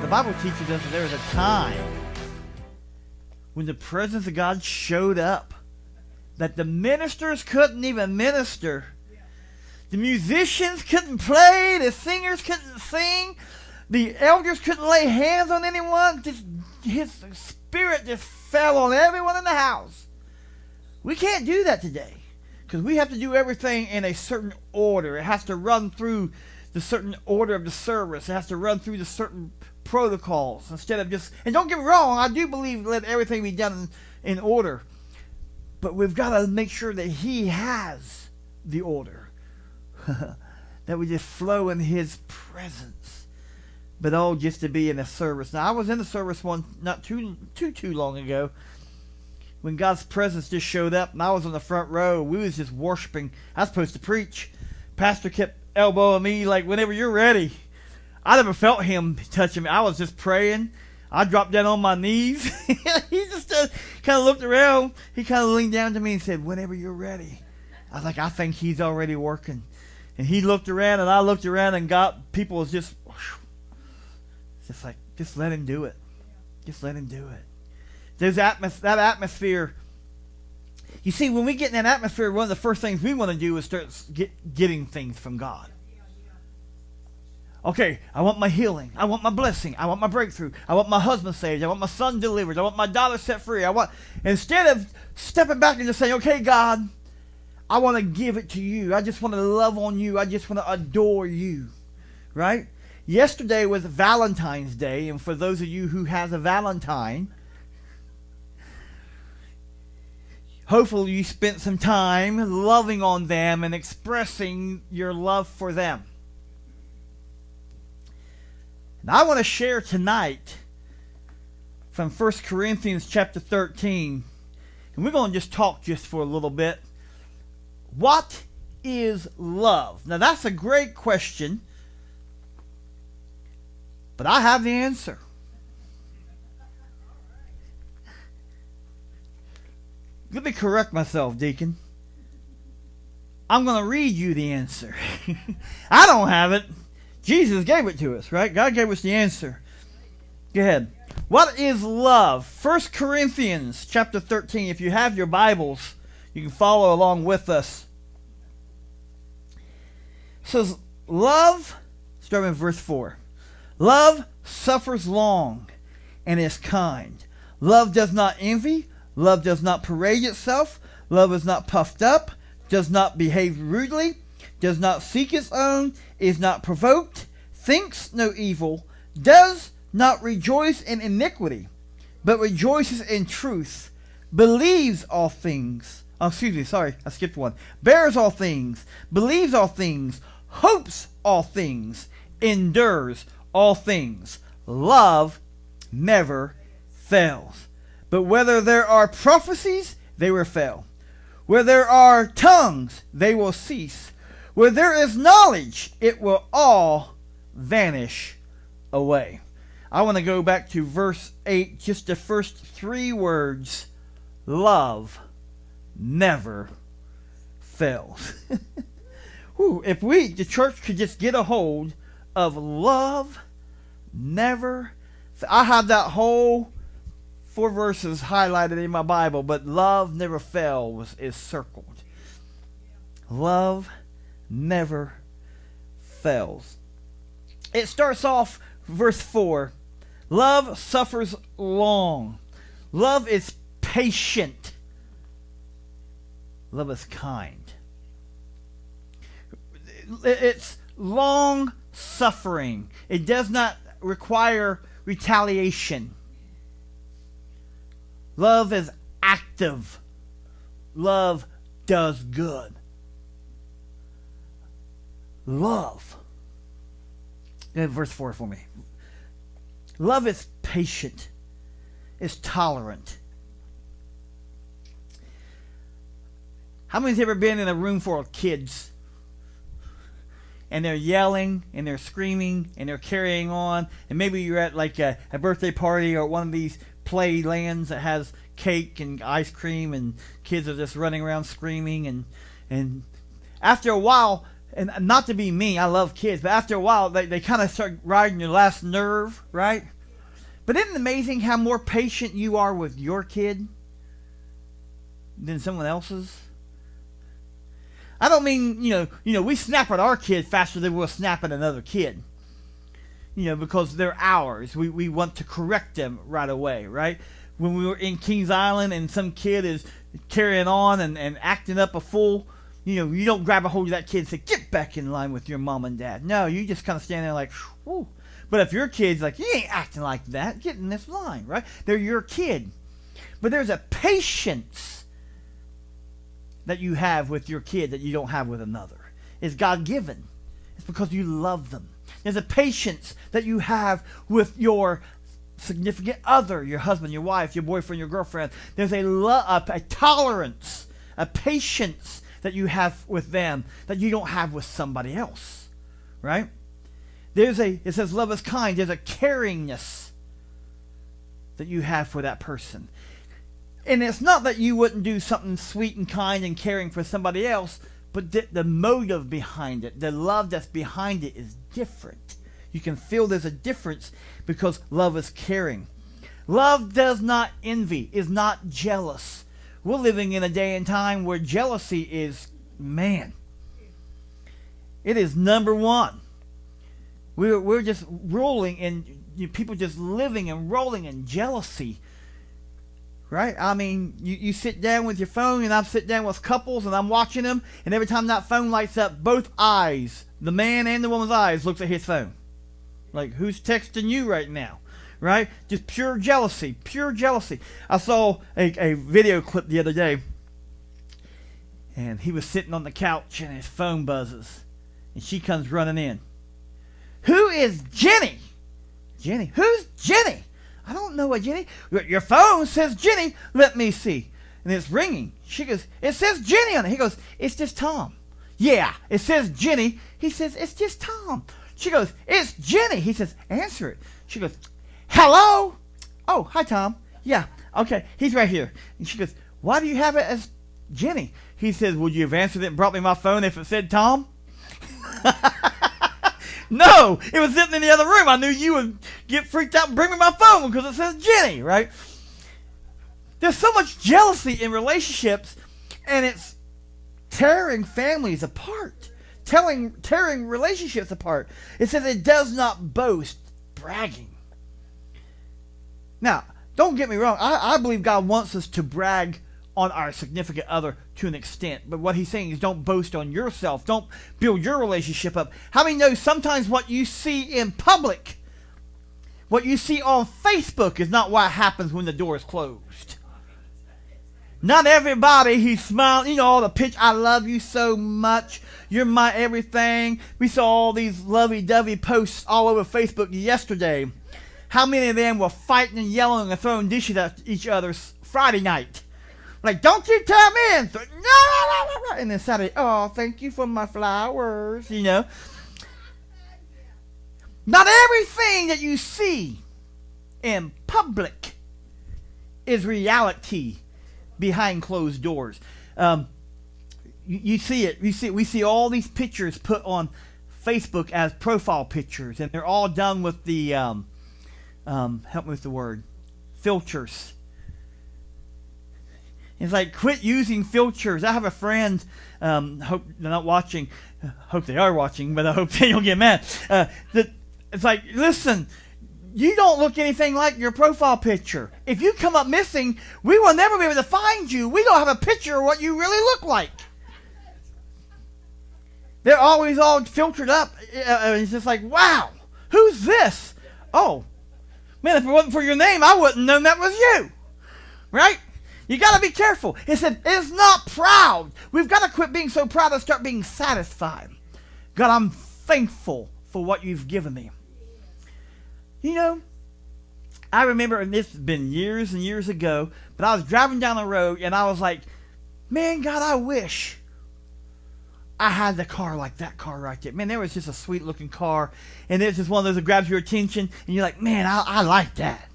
The Bible teaches us that there was a time when the presence of God showed up, that the ministers couldn't even minister. The musicians couldn't play. The singers couldn't sing. The elders couldn't lay hands on anyone. Just his spirit just fell on everyone in the house. We can't do that today because we have to do everything in a certain order. It has to run through the certain order of the service. It has to run through the certain protocols instead of just, and don't get me wrong, I do believe let everything be done in order, but we've got to make sure that he has the order that we just flow in his presence, but all just to be in a service. Now I was in the service one not too long ago when God's presence just showed up, and I was on the front row. We was just worshiping. I was supposed to preach. Pastor kept elbowing me like, whenever you're ready. I never felt him touching me. I was just praying. I dropped down on my knees. He just kind of looked around. He kind of leaned down to me and said, whenever you're ready. I was like, I think he's already working. And he looked around and I looked around, and people was just like, just let him do it. Just let him do it. There's that atmosphere. You see, when we get in that atmosphere, one of the first things we want to do is start getting things from God. Okay, I want my healing. I want my blessing. I want my breakthrough. I want my husband saved. I want my son delivered. I want my daughter set free. Instead of stepping back and just saying, okay, God, I want to give it to you. I just want to love on you. I just want to adore you. Right? Yesterday was Valentine's Day, and for those of you who has a Valentine, hopefully you spent some time loving on them and expressing your love for them. And I want to share tonight from 1 Corinthians chapter 13. And we're going to just talk just for a little bit. What is love? Now that's a great question, but I have the answer. Let me correct myself, Deacon. I'm going to read you the answer. I don't have it. Jesus gave it to us, right? God gave us the answer. Go ahead. What is love? 1 Corinthians chapter 13. If you have your Bibles, you can follow along with us. It says, love, starting with verse 4. Love suffers long and is kind. Love does not envy. Love does not parade itself. Love is not puffed up, does not behave rudely, does not seek its own, is not provoked, thinks no evil, does not rejoice in iniquity, but rejoices in truth, believes all things. Oh, excuse me, sorry, I skipped one. Bears all things, believes all things, hopes all things, endures all things. Love never fails. But whether there are prophecies, they will fail. Where there are tongues, they will cease. Where there is knowledge, it will all vanish away. I want to go back to verse 8, just the first three words. Love never fails. If the church could just get a hold of love never fails. I have that whole 4 verses highlighted in my Bible, but love never fails is circled. Love never fails. It starts off verse 4. Love suffers long. Love is patient. Love is kind. It's long suffering. It does not require retaliation. Love is active. Love does good. Love. Verse 4 for me. Love is patient. Is tolerant. How many's ever been in a room full of kids? And they're yelling, and they're screaming, and they're carrying on. And maybe you're at like a birthday party or one of these play lands that has cake and ice cream, and kids are just running around screaming. And after a while, and not to be mean, I love kids, but after a while, they kind of start riding your last nerve, right? But isn't it amazing how more patient you are with your kid than someone else's? I don't mean, we snap at our kid faster than we'll snap at another kid. Because they're ours. We want to correct them right away, right? When we were in Kings Island and some kid is carrying on and acting up a fool, you don't grab a hold of that kid and say, get back in line with your mom and dad. No, you just kind of stand there like, whoo. But if your kid's like, you ain't acting like that, get in this line, right? They're your kid. But there's a patience that you have with your kid that you don't have with another. It's God-given. It's because you love them. There's a patience that you have with your significant other, your husband, your wife, your boyfriend, your girlfriend. There's a tolerance, a patience that you have with them that you don't have with somebody else, right? It says love is kind. There's a caringness that you have for that person. And it's not that you wouldn't do something sweet and kind and caring for somebody else, but the motive behind it, the love that's behind it is different. You can feel there's a difference because love is caring. Love does not envy, is not jealous. We're living in a day and time where jealousy is, it is number one. We're just rolling in, people just living and rolling in jealousy. Right? I mean, you sit down with your phone, and I sit down with couples, and I'm watching them, and every time that phone lights up, both eyes, the man and the woman's eyes, looks at his phone. Like, who's texting you right now? Right? Just pure jealousy. Pure jealousy. I saw a video clip the other day, and he was sitting on the couch, and his phone buzzes, and she comes running in. Who is Jenny? Jenny? Who's Jenny? I don't know a Jenny. Your phone says Jenny. Let me see. And it's ringing. She goes, it says Jenny on it. He goes, it's just Tom. Yeah, it says Jenny. He says, it's just Tom. She goes, it's Jenny. He says, answer it. She goes, hello? Oh, hi, Tom. Yeah, okay. He's right here. And she goes, why do you have it as Jenny? He says, would you have answered it and brought me my phone if it said Tom? No, it was sitting in the other room. I knew you would get freaked out and bring me my phone because it says Jenny, right? There's so much jealousy in relationships, and it's tearing families apart, tearing relationships apart. It says it does not boast, bragging. Now, don't get me wrong. I believe God wants us to brag on our significant other to an extent. But what he's saying is don't boast on yourself. Don't build your relationship up. How many know sometimes what you see in public, what you see on Facebook is not what happens when the door is closed. Not everybody, he's smiling, all the pitch, I love you so much, you're my everything. We saw all these lovey-dovey posts all over Facebook yesterday. How many of them were fighting and yelling and throwing dishes at each other Friday night? Like, don't you come in. No. And then Saturday, oh, thank you for my flowers, Not everything that you see in public is reality behind closed doors. You see it. We see all these pictures put on Facebook as profile pictures, and they're all done with the, help me with the word, filters. It's like, quit using filters. I have a friend, hope they're not watching, hope they are watching, but I hope they don't get mad. It's like, listen, you don't look anything like your profile picture. If you come up missing, we will never be able to find you. We don't have a picture of what you really look like. They're always all filtered up. It's just like, wow, who's this? Oh, man, if it wasn't for your name, I wouldn't have known that was you. Right? You got to be careful. It said, it's not proud. We've got to quit being so proud and start being satisfied. God, I'm thankful for what you've given me. I remember, and this has been years and years ago, but I was driving down the road, and I was like, man, God, I wish I had the car like that car right there. Man, there was just a sweet-looking car, and there's just one of those that grabs your attention, and you're like, man, I like that.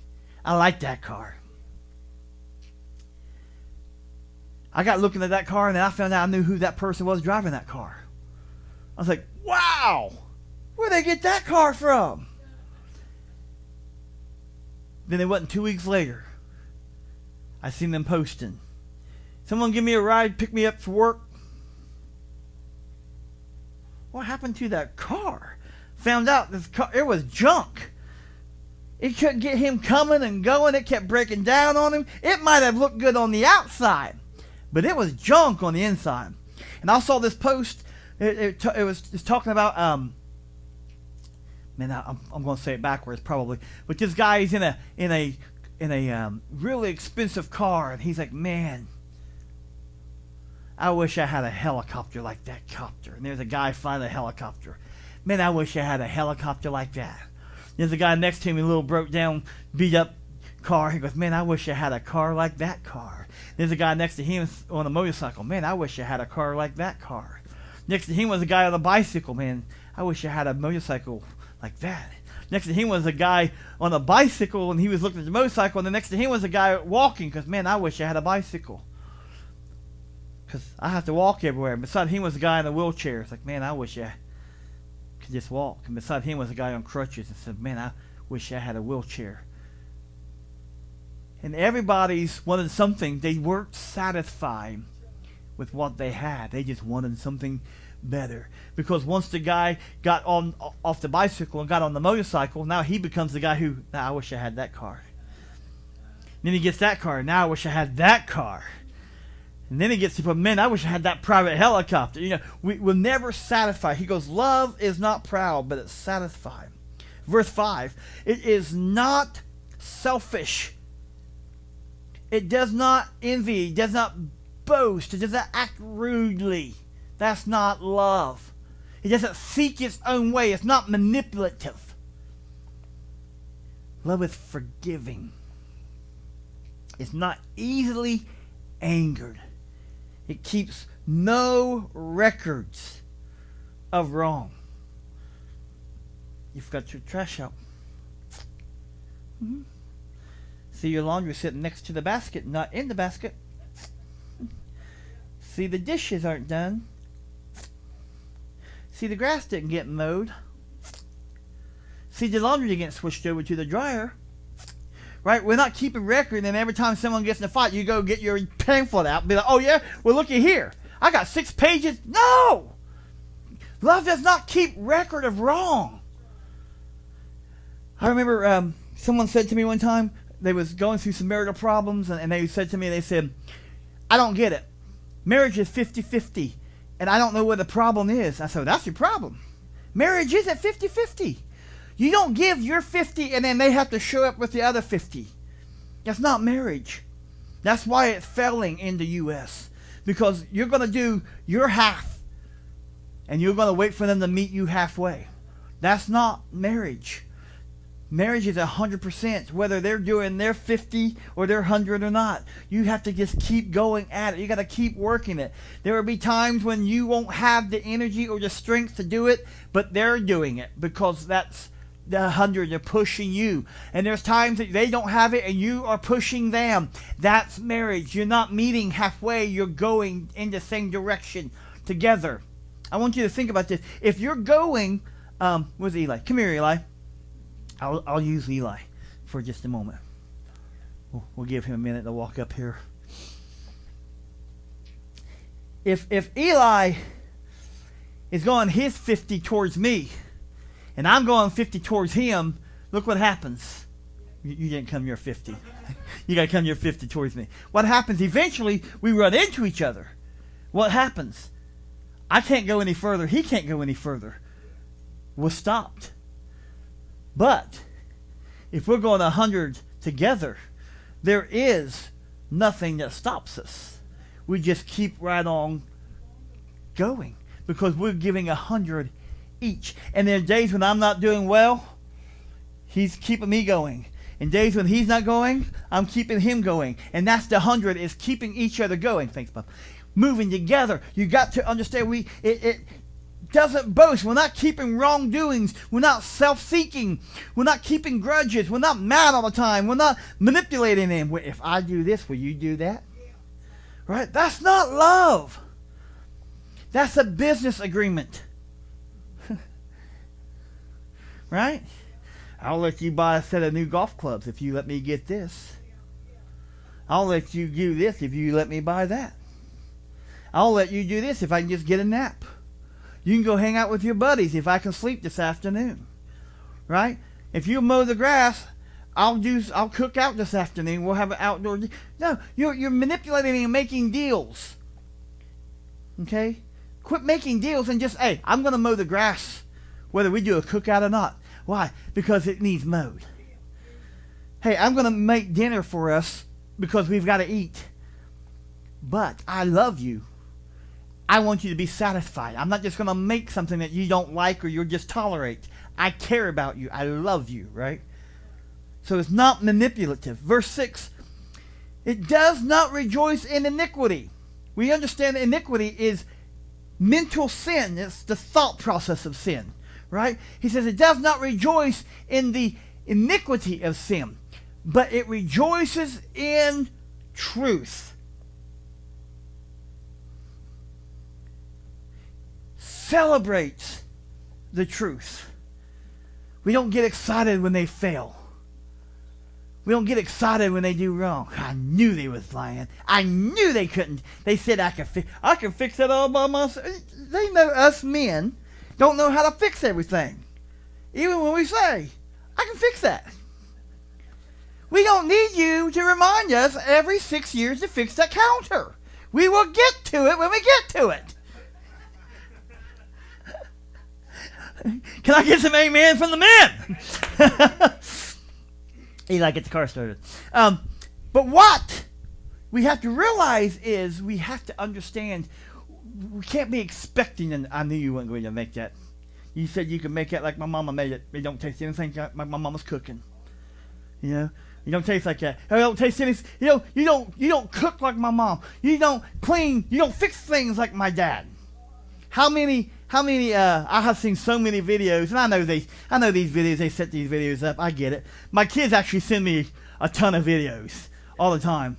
I like that car. I got looking at that car, and then I found out I knew who that person was driving that car. I was like, wow, where'd they get that car from? Then it wasn't 2 weeks later, I seen them posting, someone give me a ride, pick me up for work. What happened to that car? Found out this car, it was junk. It couldn't get him coming and going. It kept breaking down on him. It might have looked good on the outside, but it was junk on the inside. And I saw this post. It was talking about man, I'm going to say it backwards probably, but this guy is in a really expensive car, and he's like, man, I wish I had a helicopter like that copter. And there's a guy flying a helicopter. Man, I wish I had a helicopter like that. There's a guy next to him, a little broke down, beat up car. He goes, man, I wish I had a car like that car. There's a guy next to him on a motorcycle. Man, I wish I had a car like that car. Next to him was a guy on a bicycle. Man, I wish I had a motorcycle like that. Next to him was a guy on a bicycle, and he was looking at the motorcycle. And the next to him was a guy walking, because, man, I wish I had a bicycle, because I have to walk everywhere. And beside him was a guy in a wheelchair. It's like, man, I wish I could just walk. And beside him was a guy on crutches, and said, man, I wish I had a wheelchair. And everybody's wanted something. They weren't satisfied with what they had. They just wanted something better. Because once the guy got off the bicycle and got on the motorcycle, now he becomes the guy who, now I wish I had that car. Then he gets that car. Now I wish I had that car. And then he gets to put, man, I wish I had that private helicopter. You know, we'll never satisfy. He goes, love is not proud, but it's satisfied. Verse 5, it is not selfish. It does not envy. It does not boast. It does not act rudely. That's not love. It doesn't seek its own way. It's not manipulative. Love is forgiving. It's not easily angered. It keeps no records of wrong. You've got your trash out. Mm-hmm. See your laundry sitting next to the basket, not in the basket. See the dishes aren't done. See the grass didn't get mowed. See the laundry didn't get switched over to the dryer. Right? We're not keeping record, and every time someone gets in a fight, you go get your pamphlet out and be like, oh yeah, well looky here. I got 6 pages. No! Love does not keep record of wrong. I remember someone said to me one time, they was going through some marital problems, and they said to me, they said, I don't get it. Marriage is 50-50, and I don't know what the problem is. I said, that's your problem. Marriage isn't 50-50. You don't give your 50 and then they have to show up with the other 50. That's not marriage. That's why it's failing in the U.S. Because you're going to do your half and you're going to wait for them to meet you halfway. That's not marriage. Marriage is 100%, whether they're doing their 50 or their 100 or not. You have to just keep going at it. You got to keep working it. There will be times when you won't have the energy or the strength to do it, but they're doing it because that's the 100. They're pushing you. And there's times that they don't have it and you are pushing them. That's marriage. You're not meeting halfway. You're going in the same direction together. I want you to think about this. If you're going, where's Eli? Come here, Eli. I'll use Eli for just a moment. We'll give him a minute to walk up here. If Eli is going his 50 towards me, and I'm going 50 towards him, look what happens. You didn't come your 50. You got to come your 50 towards me. What happens? Eventually, we run into each other. What happens? I can't go any further. He can't go any further. We're stopped. But if we're going 100 together, there is nothing that stops us. We just keep right on going because we're giving 100 each. And there are days when I'm not doing well, he's keeping me going. And days when he's not going, I'm keeping him going. And that's the 100, is keeping each other going. Thanks, Bob. Moving together. You got to understand it doesn't boast. We're not keeping wrongdoings. We're not self-seeking. We're not keeping grudges. We're not mad all the time. We're not manipulating them. If I do this, will you do that? Right? That's not love. That's a business agreement. Right? I'll let you buy a set of new golf clubs if you let me get this. I'll let you do this if you let me buy that. I'll let you do this if I can just get a nap. You can go hang out with your buddies if I can sleep this afternoon. Right? If you mow the grass, I'll cook out this afternoon. We'll have an outdoor. No, you're manipulating and making deals. Okay? Quit making deals and just, hey, I'm going to mow the grass whether we do a cookout or not. Why? Because it needs mowed. Hey, I'm going to make dinner for us because we've got to eat. But I love you. I want you to be satisfied. I'm not just going to make something that you don't like or you'll just tolerate. I care about you. I love you, right? So it's not manipulative. Verse 6, it does not rejoice in iniquity. We understand that iniquity is mental sin. It's the thought process of sin, right? He says it does not rejoice in the iniquity of sin, but it rejoices in truth. Celebrates the truth. We don't get excited when they fail. We don't get excited when they do wrong. I knew they was lying. I knew they couldn't. They said I can fix that all by myself. They know us men don't know how to fix everything. Even when we say, I can fix that. We don't need you to remind us every 6 years to fix that counter. We will get to it when we get to it. Can I get some amen from the men? Eli, get the car started. But what we have to realize is we have to understand we can't be expecting, and I knew you weren't going to make that. You said you could make it like my mama made it. It don't taste anything like my mama's cooking. You know? You don't taste like that. It don't taste anything. You don't cook like my mom. You don't clean. You don't fix things like my dad. How many I have seen so many videos, and I know these videos, they set these videos up, I get it. My kids actually send me a ton of videos all the time.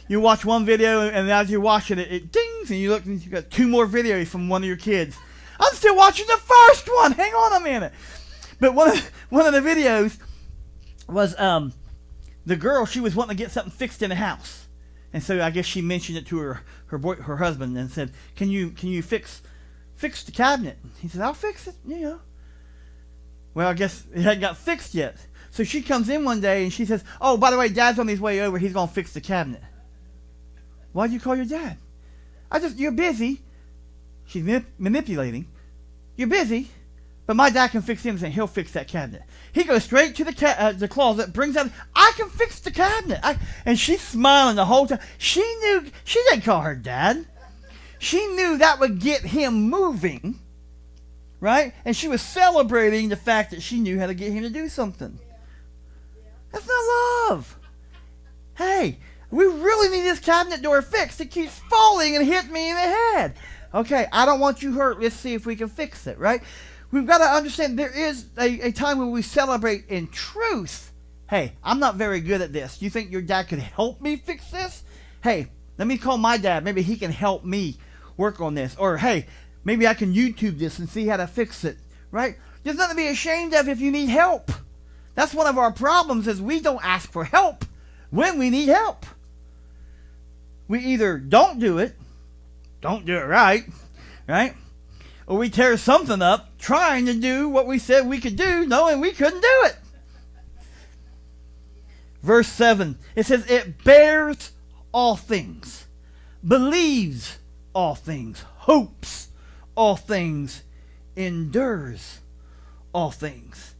You watch one video, and as you're watching it, it dings, and you look, and you got 2 more videos from one of your kids. I'm still watching the first one, hang on a minute. But one of the videos was the girl, she was wanting to get something fixed in the house. And so I guess she mentioned it to her husband and said, can you fix the cabinet? He said, I'll fix it, Well, I guess it hadn't got fixed yet. So she comes in one day and she says, oh, by the way, Dad's on his way over. He's going to fix the cabinet. Why'd you call your dad? You're busy. She's manipulating. You're busy. But my dad can fix anything. He'll fix that cabinet. He goes straight to the closet, brings out, I can fix the cabinet. And she's smiling the whole time. She didn't call her dad. She knew that would get him moving, right? And she was celebrating the fact that she knew how to get him to do something. That's not love. Hey, we really need this cabinet door fixed. It keeps falling and hitting me in the head. Okay, I don't want you hurt. Let's see if we can fix it, right? We've got to understand there is a time when we celebrate in truth. Hey, I'm not very good at this. You think your dad could help me fix this? Hey, let me call my dad. Maybe he can help me work on this. Or, hey, maybe I can YouTube this and see how to fix it, right? There's nothing to be ashamed of if you need help. That's one of our problems is we don't ask for help when we need help. We either don't do it right, or we tear something up trying to do what we said we could do, knowing we couldn't do it. Verse 7, it says, it bears all things, believes all things, hopes all things, endures all things.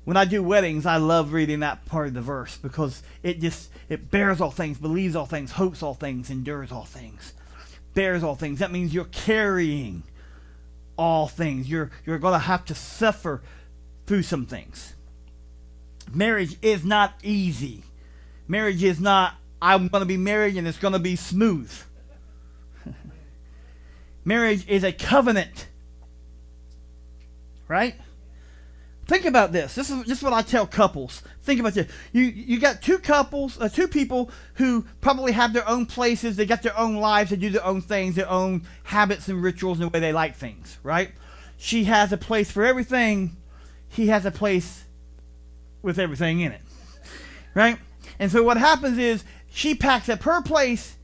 When I do weddings, I love reading that part of the verse because it bears all things, believes all things, hopes all things, endures all things. Bears all things. That means you're carrying all things. You're going to have to suffer through some things. Marriage is not easy. Marriage is not, I'm going to be married and it's going to be smooth. Marriage is a covenant. Right? Think about this. This is what I tell couples. Think about this. You got two people who probably have their own places. They got their own lives. They do their own things, their own habits and rituals and the way they like things, right? She has a place for everything. He has a place with everything in it. Right? And so what happens is she packs up her place,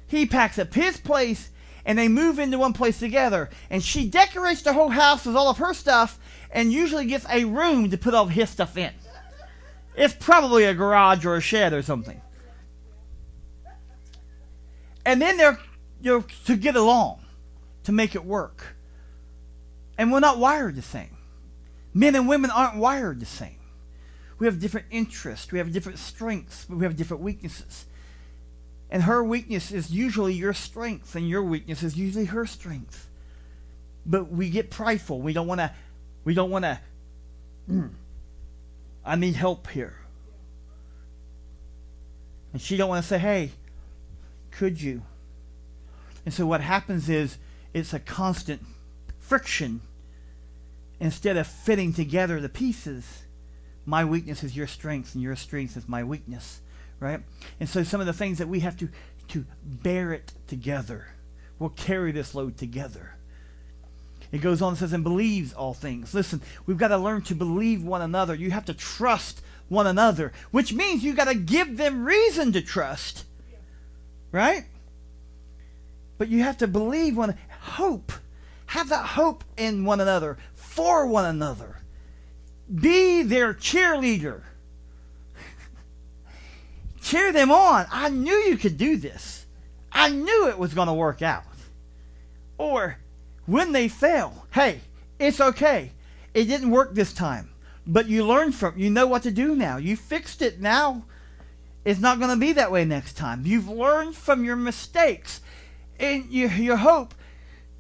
he packs up his place, and they move into one place together. And she decorates the whole house with all of her stuff and usually gets a room to put all of his stuff in. It's probably a garage or a shed or something. And then they're to get along, to make it work. And we're not wired the same. Men and women aren't wired the same. We have different interests. We have different strengths. We have different weaknesses. And her weakness is usually your strength, and your weakness is usually her strength. But we get prideful. We don't want to, I need help here. And she don't want to say, hey, could you? And so what happens is it's a constant friction. Instead of fitting together the pieces, my weakness is your strength and your strength is my weakness, right? And so some of the things that we have to bear it together. We'll carry this load together. It goes on and says, and believes all things. Listen, we've got to learn to believe one another. You have to trust one another, which means you've got to give them reason to trust, right? But you have to believe hope. Have that hope in one another, for one another. Be their cheerleader. Cheer them on. I knew you could do this. I knew it was going to work out. Or when they fail, hey, it's okay. It didn't work this time. But you learned from it. You know what to do now. You fixed it now. It's not going to be that way next time. You've learned from your mistakes. And your hope.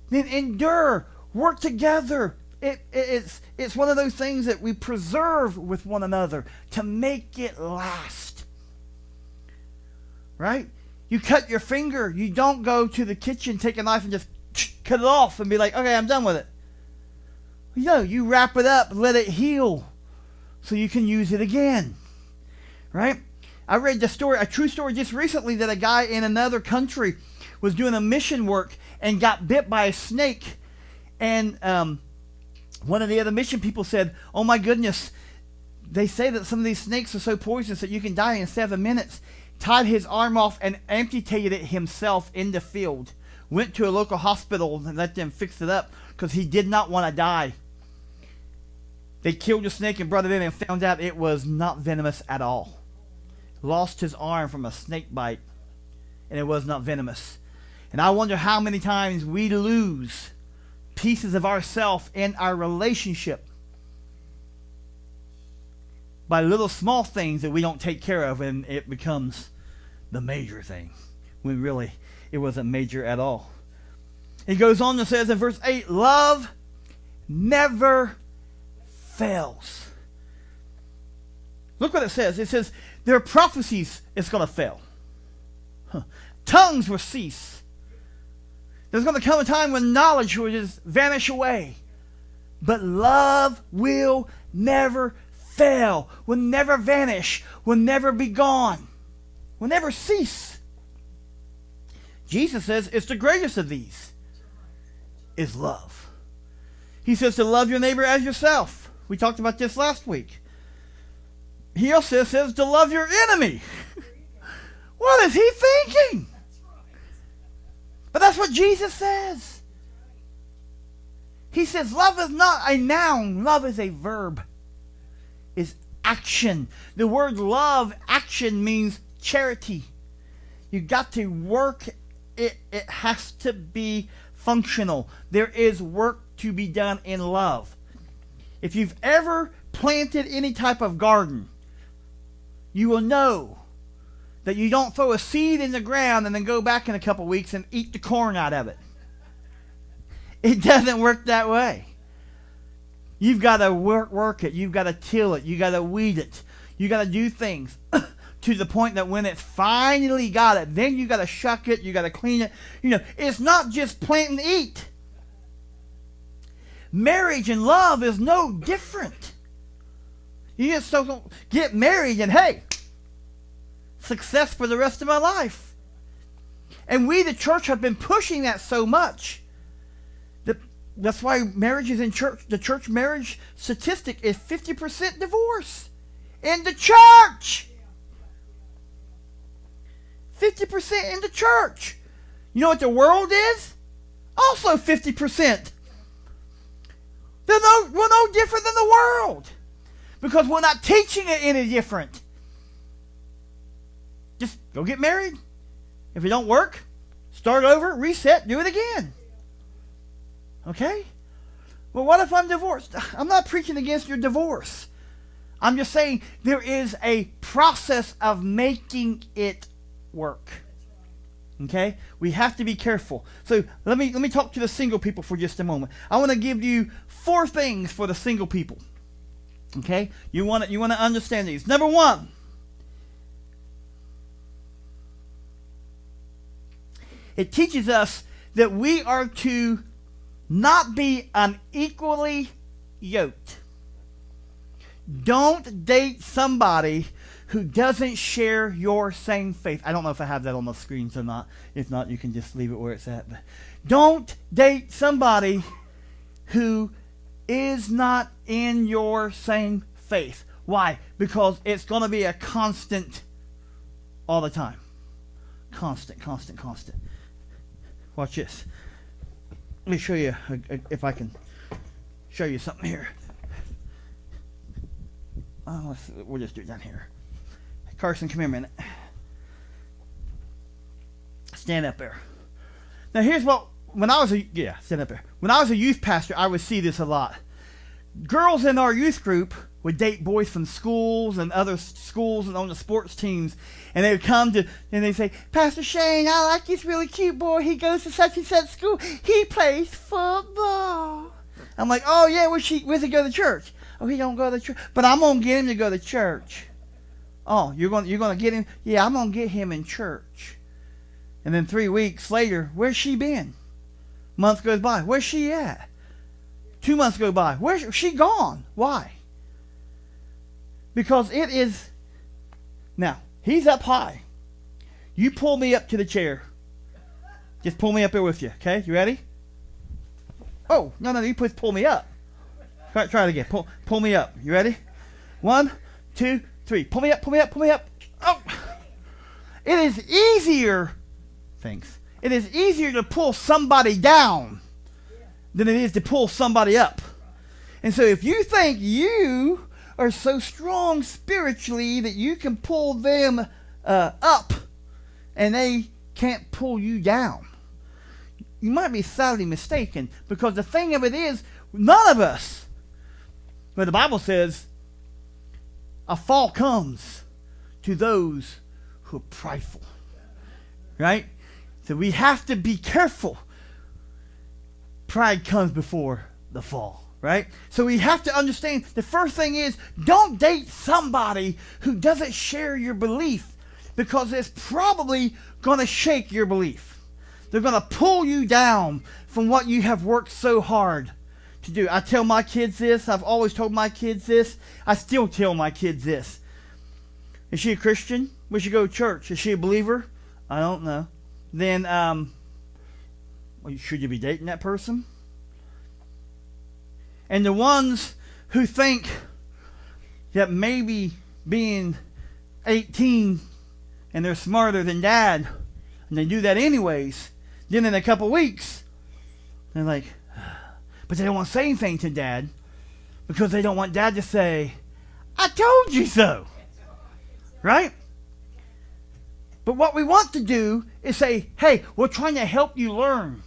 Then endure. Work together. It's one of those things that we preserve with one another to make it last. Right? You cut your finger. You don't go to the kitchen, take a knife, and just cut it off and be like, okay, I'm done with it. No, you wrap it up, let it heal, so you can use it again. Right? I read a true story just recently, that a guy in another country was doing a mission work and got bit by a snake. And one of the other mission people said, oh my goodness, they say that some of these snakes are so poisonous that you can die in 7 minutes. Tied his arm off and amputated it himself in the field. Went to a local hospital and let them fix it up because he did not want to die. They killed the snake and brought it in and found out it was not venomous at all. Lost his arm from a snake bite, and it was not venomous. And I wonder how many times we lose pieces of ourselves in our relationship by little small things that we don't take care of, and it becomes the major thing, when really it wasn't major at all. He goes on and says in verse 8, love never fails. Look what it says. It says, there are prophecies, it's going to fail. Tongues will cease. There's going to come a time when knowledge will just vanish away. But love will never fail, will never vanish, will never be gone, will never cease. Jesus says it's the greatest of these is love. He says to love your neighbor as yourself. We talked about this last week. He also says to love your enemy. What is he thinking? But that's what Jesus says. He says love is not a noun. Love is a verb. It's action. The word love, action, means charity. You got to work it. It has to be functional. There is work to be done in love. If you've ever planted any type of garden, you will know that you don't throw a seed in the ground and then go back in a couple weeks and eat the corn out of it. It doesn't work that way. You've got to work it. You've got to till it. You've got to weed it. You've got to do things to the point that when it's finally got it, then you got to shuck it. You got to clean it. You know, it's not just plant and eat. Marriage and love is no different. You just don't get married and hey, success for the rest of my life. And we, the church, have been pushing that so much. That's why marriages in church, the church marriage statistic is 50% divorce. in the church. 50% in the church. You know what the world is? Also 50%. We're no different than the world. Because we're not teaching it any different. Just go get married. If it don't work, start over, reset, do it again. Okay? Well, what if I'm divorced? I'm not preaching against your divorce. I'm just saying there is a process of making it work. Okay? We have to be careful. So let me talk to the single people for just a moment. I want to give you 4 things for the single people. Okay? You want to understand these. Number 1. It teaches us that we are to not be unequally yoked. Don't date somebody who doesn't share your same faith. I don't know if I have that on the screens or not. If not, you can just leave it where it's at. But don't date somebody who is not in your same faith. Why? Because it's going to be a constant all the time. Constant. Watch this. Let me show you if I can show you something here. We'll just do it down here. Carson, come here a minute. Stand up there. Now here's what, stand up there. When I was a youth pastor, I would see this a lot. Girls in our youth group would date boys from schools and other schools and on the sports teams, and they would come to and they'd say, Pastor Shane, I like this really cute boy. He goes to such and such school. He plays football. I'm like, oh yeah, where's he go to church? Oh, he don't go to church, but I'm gonna get him to go to church. Oh, you're gonna get him? Yeah, I'm gonna get him in church. And then 3 weeks later, where's she been? Month goes by. Where's she at? 2 months go by. Where's she gone? Why? Because it is... Now, he's up high. You pull me up to the chair. Just pull me up here with you, okay? You ready? Oh, no, you pull me up. Try it again. Pull me up. You ready? 1, 2, 3. Pull me up. Oh! It is easier... Thanks. It is easier to pull somebody down than it is to pull somebody up. And so if you think you are so strong spiritually that you can pull them up and they can't pull you down, you might be sadly mistaken, because the thing of it is, none of us, but the Bible says, a fall comes to those who are prideful. Right? So we have to be careful. Pride comes before the fall, right? So we have to understand the first thing is, don't date somebody who doesn't share your belief, because it's probably going to shake your belief. They're going to pull you down from what you have worked so hard to do. I tell my kids this. I've always told my kids this. I still tell my kids this. Is she a Christian? We should go to church. Is she a believer? I don't know. Then, should you be dating that person? And the ones who think that maybe being 18 and they're smarter than dad, and they do that anyways, then in a couple weeks, they're like, but they don't want to say anything to dad because they don't want dad to say, I told you so. Right? But what we want to do is say, hey, we're trying to help you learn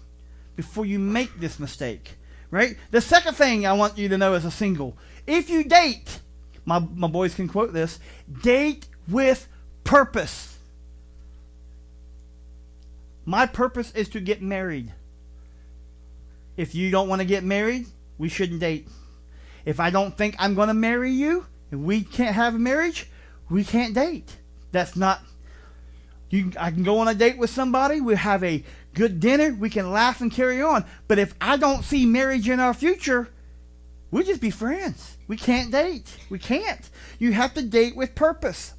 before you make this mistake. Right? The second thing I want you to know as a single, if you date, my boys can quote this, date with purpose. My purpose is to get married. If you don't want to get married, we shouldn't date. If I don't think I'm going to marry you, and we can't have a marriage, we can't date. That's not... I can go on a date with somebody, we'll have a good dinner, we can laugh and carry on. But if I don't see marriage in our future, we'll just be friends. We can't date. We can't. You have to date with purpose.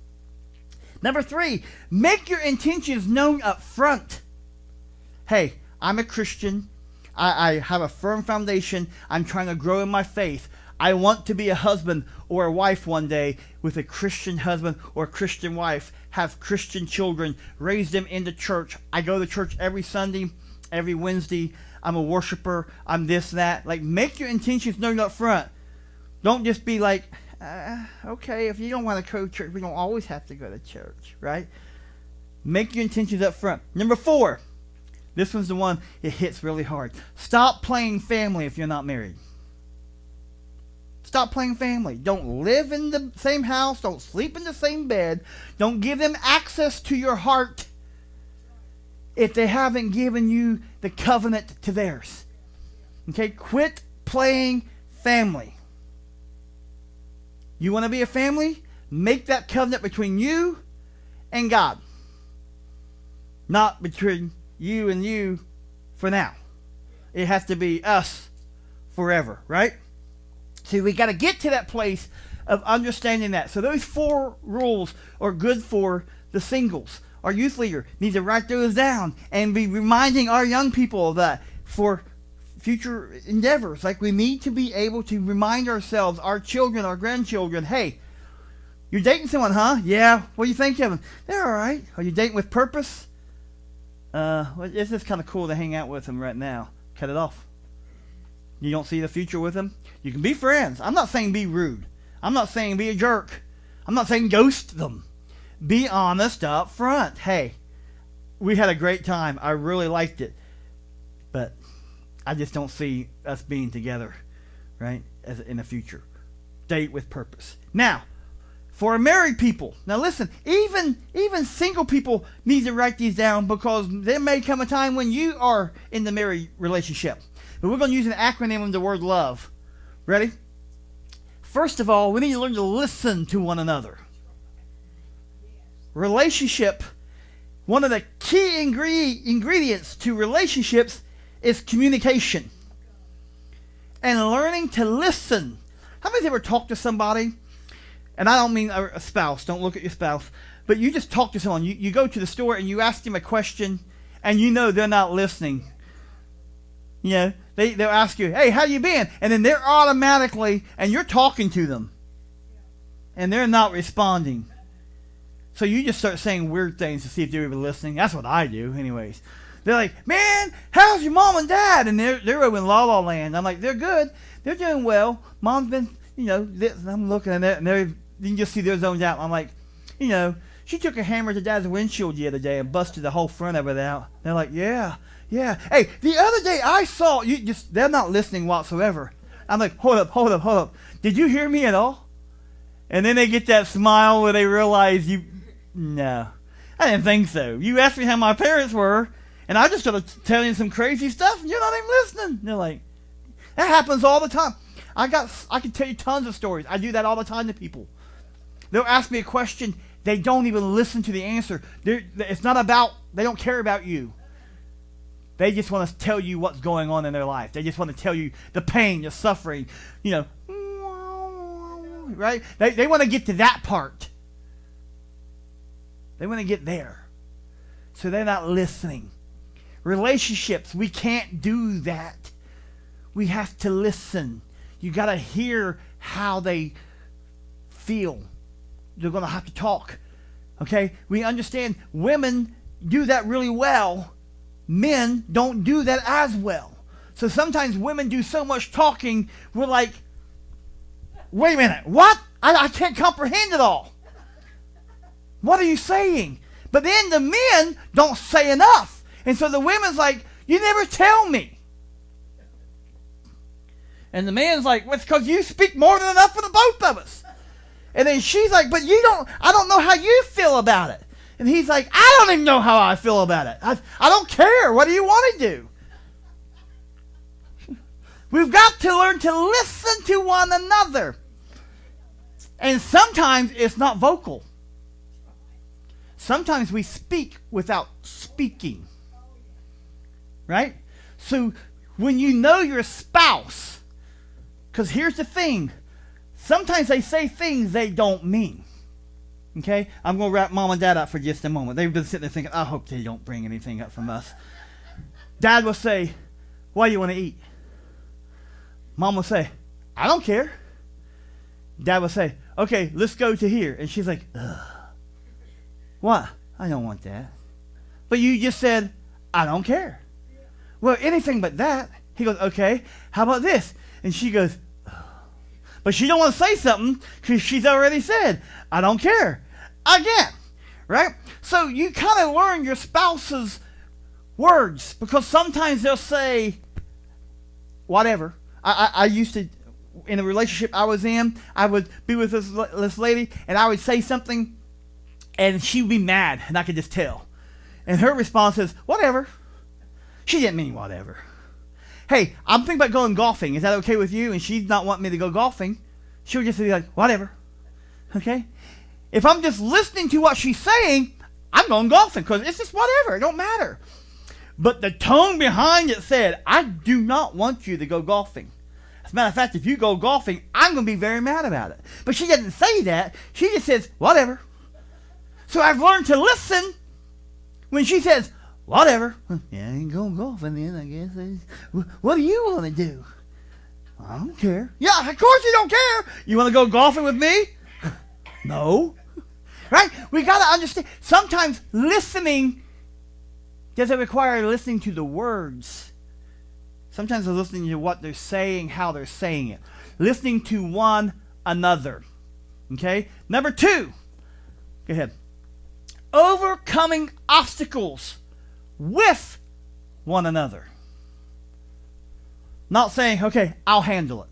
Number 3, make your intentions known up front. Hey, I'm a Christian. I have a firm foundation. I'm trying to grow in my faith. I want to be a husband or a wife one day with a Christian husband or a Christian wife, have Christian children, raise them in the church. I go to church every Sunday, every Wednesday. I'm a worshiper. I'm this, that. Like, make your intentions known up front. Don't just be like, okay, if you don't want to go to church, we don't always have to go to church, right? Make your intentions up front. Number 4. This one's the one, it hits really hard. Stop playing family if you're not married. Stop playing family. Don't live in the same house. Don't sleep in the same bed. Don't give them access to your heart if they haven't given you the covenant to theirs. Okay? Quit playing family. You want to be a family? Make that covenant between you and God. Not between you and you for now. It has to be us forever, right? See, we got to get to that place of understanding that. So those 4 rules are good for the singles. Our youth leader needs to write those down and be reminding our young people of that for future endeavors. Like, we need to be able to remind ourselves, our children, our grandchildren, hey, you're dating someone, huh? Yeah. What do you think of them? They're all right. Are you dating with purpose? Well, it's just kind of cool to hang out with them right now. Cut it off. You don't see the future with them? You can be friends. I'm not saying be rude. I'm not saying be a jerk. I'm not saying ghost them. Be honest up front. Hey, we had a great time. I really liked it. But I just don't see us being together, right, as in the future. Date with purpose. Now, for married people, now listen, even single people need to write these down, because there may come a time when you are in the married relationship. But we're going to use an acronym of the word love. Ready? First of all, we need to learn to listen to one another. Relationship, one of the key ingredients to relationships is communication. And learning to listen. How many of you ever talked to somebody? And I don't mean a spouse. Don't look at your spouse. But you just talk to someone. You go to the store and you ask them a question, and you know they're not listening. You know, they'll ask you, hey, how you been? And then they're automatically, and you're talking to them. And they're not responding. So you just start saying weird things to see if they're even listening. That's what I do anyways. They're like, man, how's your mom and dad? And they're over in La La Land. I'm like, they're good. They're doing well. Mom's been, you know, I'm looking at it, and you can just see they're zoned out. I'm like, you know, she took a hammer to Dad's windshield the other day and busted the whole front of it out. They're like, yeah. Hey, the other day I saw they're not listening whatsoever. I'm like, hold up. Did you hear me at all? And then they get that smile where they realize no, I didn't think so. You asked me how my parents were, and I just started telling you some crazy stuff, and you're not even listening. They're like, that happens all the time. I can tell you tons of stories. I do that all the time to people. They'll ask me a question. They don't even listen to the answer. It's not about, they don't care about you. They just want to tell you what's going on in their life. They just want to tell you the pain, the suffering, you know, right? They want to get to that part. They want to get there. So they're not listening. Relationships, we can't do that. We have to listen. You got to hear how they feel. They're going to have to talk. Okay? We understand women do that really well. Men don't do that as well. So sometimes women do so much talking, we're like, wait a minute, what? I can't comprehend it all. What are you saying? But then the men don't say enough. And so the women's like, you never tell me. And the man's like, well, it's because you speak more than enough for the both of us. And then she's like, but I don't know how you feel about it. And he's like, I don't even know how I feel about it. I don't care. What do you want to do? We've got to learn to listen to one another. And sometimes it's not vocal. Sometimes we speak without speaking. Right? So when you know your spouse, because here's the thing, sometimes they say things they don't mean. Okay? I'm going to wrap mom and dad up for just a moment. They've been sitting there thinking, I hope they don't bring anything up from us. Dad will say, what do you want to eat? Mom will say, I don't care. Dad will say, okay, let's go to here. And she's like, ugh. What? I don't want that. But you just said, I don't care. Well, anything but that. He goes, okay, how about this? And she goes, ugh. But she don't want to say something because she's already said, I don't care. Again, right? So you kind of learn your spouse's words because sometimes they'll say, whatever. I used to, in a relationship I was in, I would be with this lady, and I would say something, and she would be mad, and I could just tell. And her response is, whatever. She didn't mean whatever. Hey, I'm thinking about going golfing. Is that okay with you? And she's not wanting me to go golfing. She would just be like, whatever. Okay? If I'm just listening to what she's saying, I'm going golfing because it's just whatever. It don't matter. But the tone behind it said, I do not want you to go golfing. As a matter of fact, if you go golfing, I'm going to be very mad about it. But she doesn't say that. She just says, whatever. So I've learned to listen when she says, whatever. Yeah, I ain't going golfing then, I guess. What do you want to do? I don't care. Yeah, of course you don't care. You want to go golfing with me? No. Right? We got to understand. Sometimes listening doesn't require listening to the words. Sometimes they're listening to what they're saying, how they're saying it. Listening to one another. Okay? Number 2. Go ahead. Overcoming obstacles with one another. Not saying, okay, I'll handle it.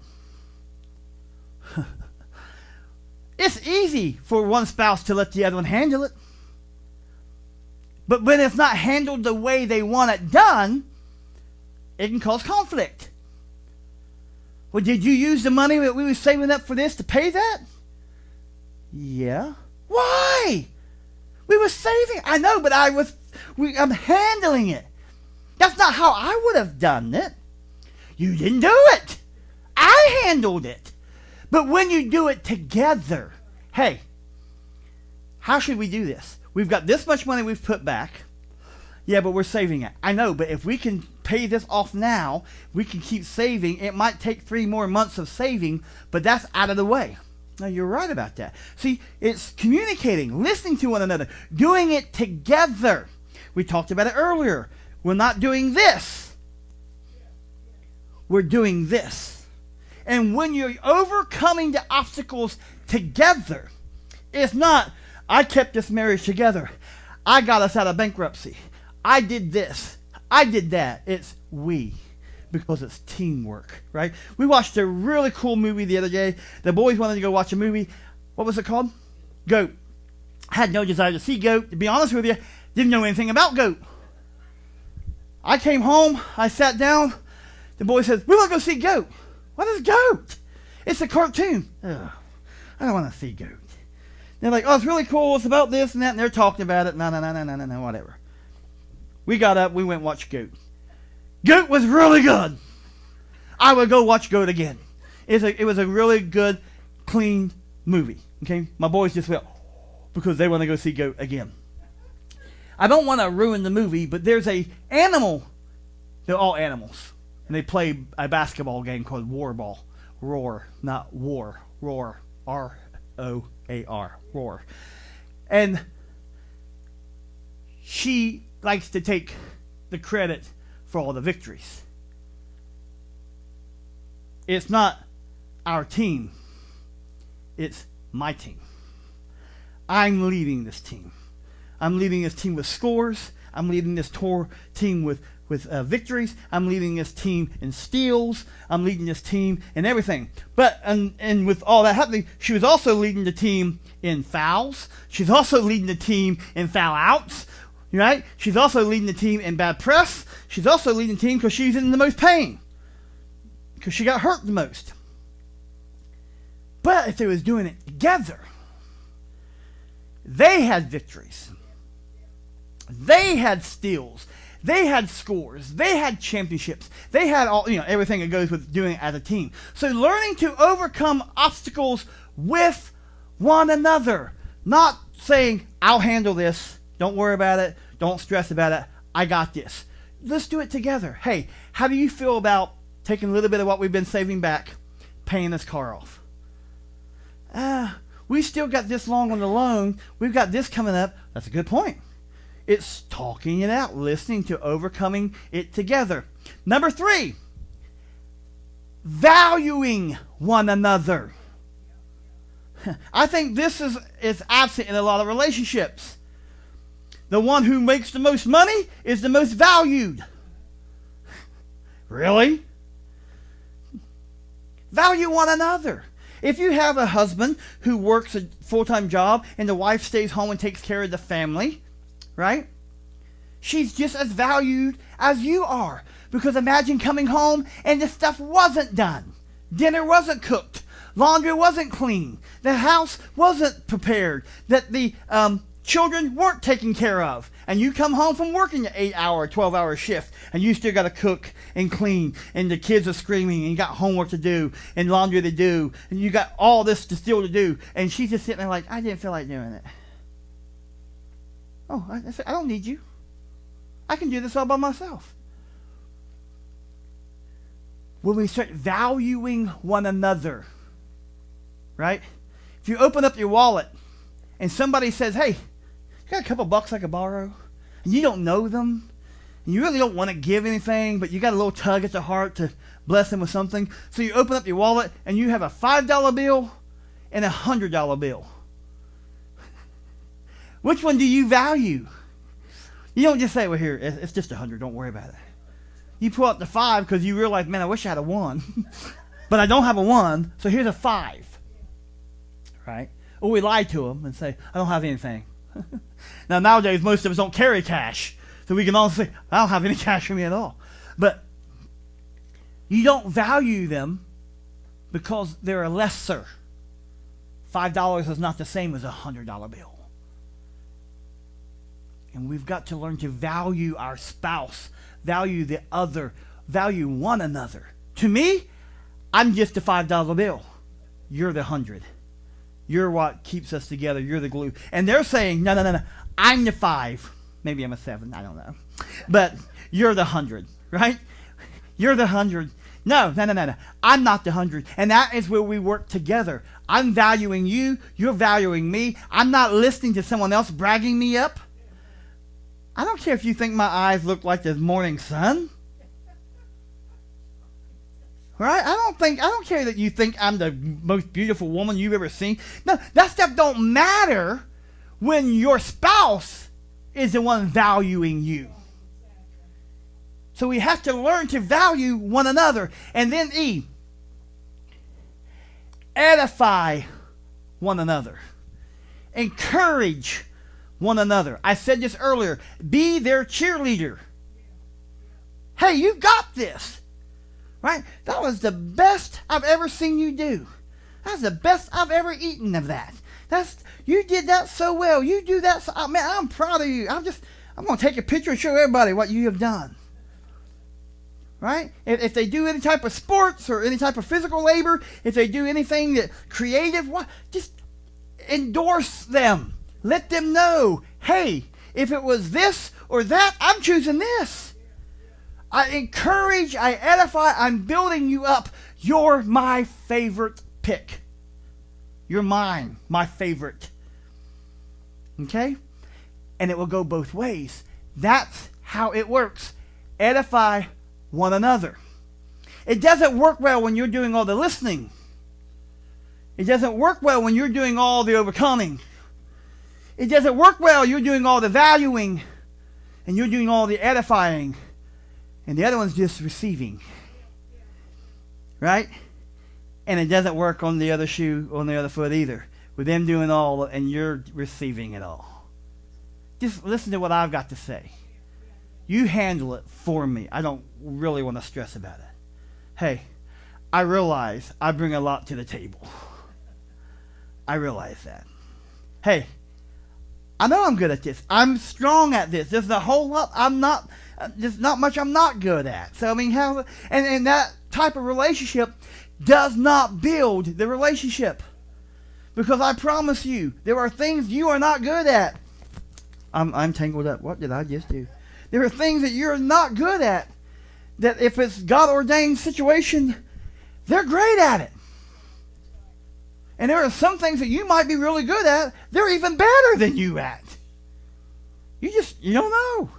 It's easy for one spouse to let the other one handle it. But when it's not handled the way they want it done, it can cause conflict. Well, did you use the money that we were saving up for this to pay that? Yeah. Why? We were saving. I know, but I'm handling it. That's not how I would have done it. You didn't do it. I handled it. But when you do it together, hey, how should we do this? We've got this much money we've put back. Yeah, but we're saving it. I know, but if we can pay this off now, we can keep saving. It might take 3 more months of saving, but that's out of the way. Now, you're right about that. See, it's communicating, listening to one another, doing it together. We talked about it earlier. We're not doing this. We're doing this. And when you're overcoming the obstacles together, it's not, I kept this marriage together. I got us out of bankruptcy. I did this. I did that. It's we. Because it's teamwork, right? We watched a really cool movie the other day. The boys wanted to go watch a movie. What was it called? Goat. I had no desire to see Goat. To be honest with you, didn't know anything about Goat. I came home. I sat down. The boy says, we want to go see Goat. What is Goat? It's a cartoon. Ugh, I don't want to see Goat. They're like, oh, it's really cool. It's about this and that. And they're talking about it. No, whatever. We got up. We went and watched Goat. Goat was really good. I would go watch Goat again. It was a really good, clean movie. Okay, my boys just went because they want to go see Goat again. I don't want to ruin the movie, but there's a animal. They're all animals, and they play a basketball game called War Ball. Roar, not war. Roar. R-O-A-R. Roar. And she likes to take the credit for all the victories. It's not our team. It's my team. I'm leading this team. I'm leading this team with scores. I'm leading this team with victories. I'm leading this team in steals. I'm leading this team in everything. But and with all that happening, she was also leading the team in fouls. She's also leading the team in foul outs. Right? She's also leading the team in bad press. She's also leading the team because she's in the most pain. Because she got hurt the most. But if they was doing it together, they had victories. They had steals. They had scores. They had championships. They had all, everything that goes with doing it as a team. So learning to overcome obstacles with one another. Not saying, I'll handle this. Don't worry about it. Don't stress about it. I got this. Let's do it together. Hey, how do you feel about taking a little bit of what we've been saving back, paying this car off? We still got this long on the loan. We've got this coming up. That's a good point. It's talking it out, listening to overcoming it together. Number 3, valuing one another. I think this is absent in a lot of relationships. The one who makes the most money is the most valued. Really? Value one another. If you have a husband who works a full-time job and the wife stays home and takes care of the family, right? She's just as valued as you are. Because imagine coming home and the stuff wasn't done. Dinner wasn't cooked. Laundry wasn't clean. The house wasn't prepared. That the children weren't taken care of. And you come home from working an 8-hour, 12-hour shift, and you still got to cook and clean, and the kids are screaming, and you got homework to do, and laundry to do, and you got all this to do, and she's just sitting there like, I didn't feel like doing it. Oh, I don't need you. I can do this all by myself. When we start valuing one another, right? If you open up your wallet and somebody says, hey, you got a couple bucks I could borrow? And you don't know them, and you really don't want to give anything, but you got a little tug at the heart to bless them with something. So you open up your wallet and you have a $5 bill and a $100 bill. Which one do you value? You don't just say, well, here, it's just $100, don't worry about it. You pull out the 5 because you realize, man, I wish I had a 1. But I don't have a 1, so here's a 5. Right? Or we lie to them and say, I don't have anything. Now, nowadays, most of us don't carry cash. So we can all say, I don't have any cash for me at all. But you don't value them because they're a lesser. $5 is not the same as a $100 bill. And we've got to learn to value our spouse, value the other, value one another. To me, I'm just a $5 bill. You're the 100. You're what keeps us together. You're the glue. And they're saying, no. I'm the 5. Maybe I'm a 7. I don't know. But you're the 100, right? You're the 100. No. I'm not the 100. And that is where we work together. I'm valuing you. You're valuing me. I'm not listening to someone else bragging me up. I don't care if you think my eyes look like the morning sun. Right? I don't care that you think I'm the most beautiful woman you've ever seen. No, that stuff don't matter when your spouse is the one valuing you. So we have to learn to value one another. And then E, edify one another. Encourage one another. I said this earlier. Be their cheerleader. Hey, you got this. Right? That was the best I've ever seen you do. That's the best I've ever eaten of that. You did that so well. You do that so, man, I'm proud of you. I'm going to take a picture and show everybody what you have done. Right? If they do any type of sports or any type of physical labor, if they do anything that creative, just endorse them. Let them know, hey, if it was this or that, I'm choosing this. I encourage, I edify, I'm building you up. You're my favorite pick. You're mine, my favorite. Okay? And it will go both ways. That's how it works. Edify one another. It doesn't work well when you're doing all the listening. It doesn't work well when you're doing all the overcoming. It doesn't work well. You're doing all the valuing and you're doing all the edifying. And the other one's just receiving. Right? And it doesn't work on the other shoe, on the other foot either. With them doing all and you're receiving it all. Just listen to what I've got to say. You handle it for me. I don't really want to stress about it. Hey, I realize I bring a lot to the table. I realize that. Hey, I know I'm good at this. I'm strong at this. There's a whole lot there's not much I'm not good at. So, I mean, and that type of relationship does not build the relationship. Because I promise you, there are things you are not good at. I'm tangled up. What did I just do? There are things that you're not good at. That if it's God-ordained situation, they're great at it. And there are some things that you might be really good at, they're even better than you at. You don't know.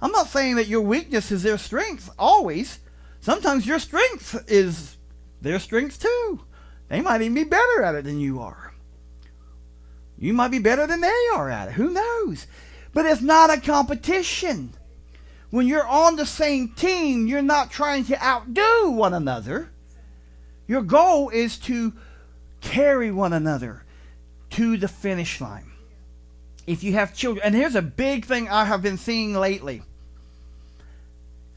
I'm not saying that your weakness is their strength always. Sometimes your strength is their strength too. They might even be better at it than you are. You might be better than they are at it. Who knows? But it's not a competition. When you're on the same team, you're not trying to outdo one another. Your goal is to carry one another to the finish line. If you have children, and here's a big thing I have been seeing lately.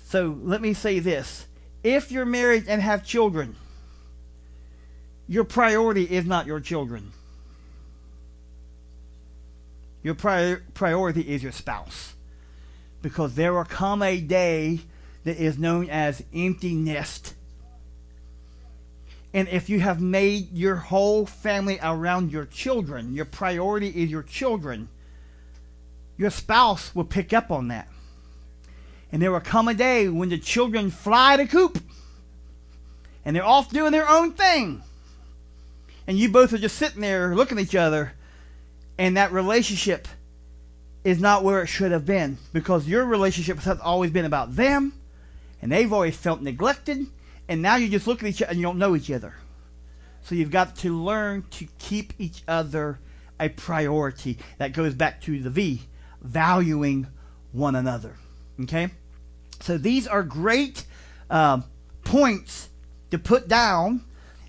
So let me say this. If you're married and have children, your priority is not your children. Your priority is your spouse. Because there will come a day that is known as empty nest. And if you have made your whole family around your children, your priority is your children, your spouse will pick up on that. And there will come a day when the children fly the coop. And they're off doing their own thing. And you both are just sitting there looking at each other. And that relationship is not where it should have been. Because your relationship has always been about them. And they've always felt neglected. And now you just look at each other and you don't know each other. So you've got to learn to keep each other a priority. That goes back to the V. Valuing one another. Okay? So these are great points to put down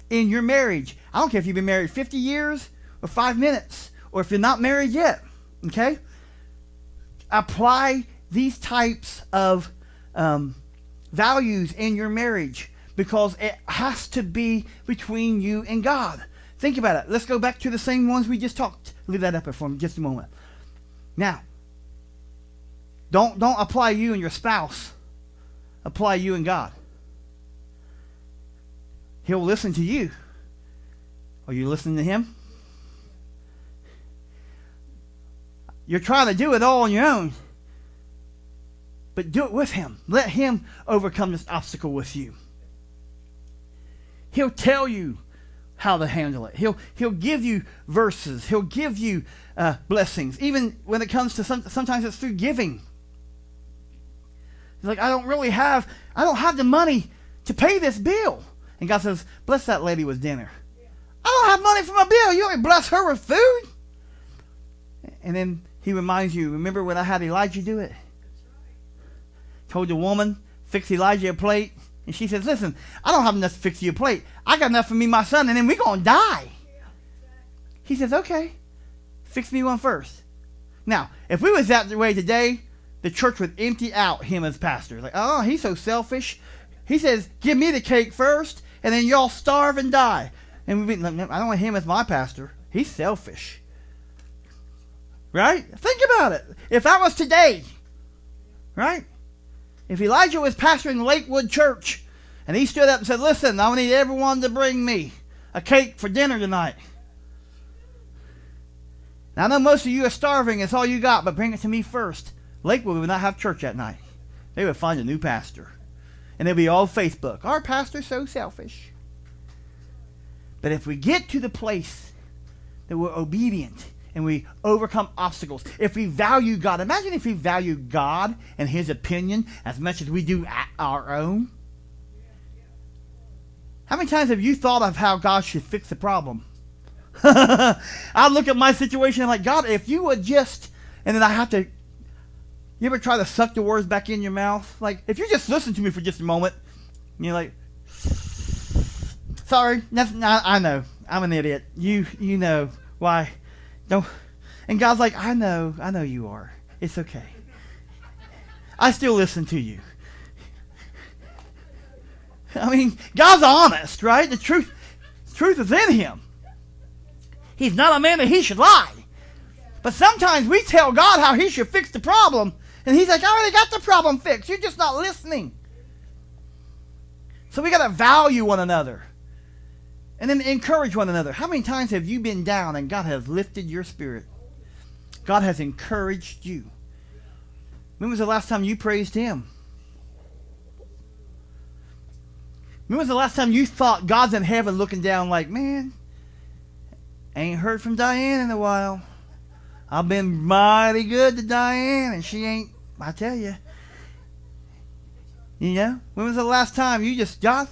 in your marriage. I don't care if you've been married 50 years or 5 minutes. Or if you're not married yet. Okay? Apply these types of values in your marriage. Because it has to be between you and God. Think about it. Let's go back to the same ones we just talked. Leave that up there for me just a moment. Now, don't apply you and your spouse. Apply you and God. He'll listen to you. Are you listening to him? You're trying to do it all on your own. But do it with him. Let him overcome this obstacle with you. He'll tell you how to handle it. He'll give you verses. He'll give you blessings. Even when it comes to sometimes it's through giving. He's like, I don't have the money to pay this bill. And God says, bless that lady with dinner. I don't have money for my bill. You only bless her with food. And then he reminds you, remember when I had Elijah do it? Told the woman, fix Elijah a plate. And she says, listen, I don't have enough to fix you a plate. I got enough for me and my son, and then we're going to die. He says, okay, fix me one first. Now, if we was that way today, the church would empty out him as pastor. Like, oh, he's so selfish. He says, give me the cake first, and then y'all starve and die. And I don't want him as my pastor. He's selfish. Right? Think about it. If that was today, right? If Elijah was pastoring Lakewood Church and he stood up and said, listen, I need everyone to bring me a cake for dinner tonight. Now, I know most of you are starving. It's all you got, but bring it to me first. Lakewood would not have church that night. They would find a new pastor. And they'd be all Facebook. Our pastor's so selfish. But if we get to the place that we're obedient and we overcome obstacles. If we value God. Imagine if we value God and his opinion as much as we do our own. How many times have you thought of how God should fix the problem? I look at my situation and like, God, if you would just... And then I have to... You ever try to suck the words back in your mouth? Like, if you just listen to me for just a moment. And you're like... Sorry. I know. I'm an idiot. You know. Why... Don't, and God's like, I know you are. It's okay. I still listen to you. I mean, God's honest, right? The truth is in him. He's not a man that he should lie. But sometimes we tell God how he should fix the problem, and he's like, I already got the problem fixed. You're just not listening. So we got to value one another. And then encourage one another. How many times have you been down and God has lifted your spirit? God has encouraged you. When was the last time you praised him? When was the last time you thought God's in heaven looking down like, man, Ain't heard from Diane in a while. I've been mighty good to Diane, and she ain't, I tell you. You know, when was the last time you just, God,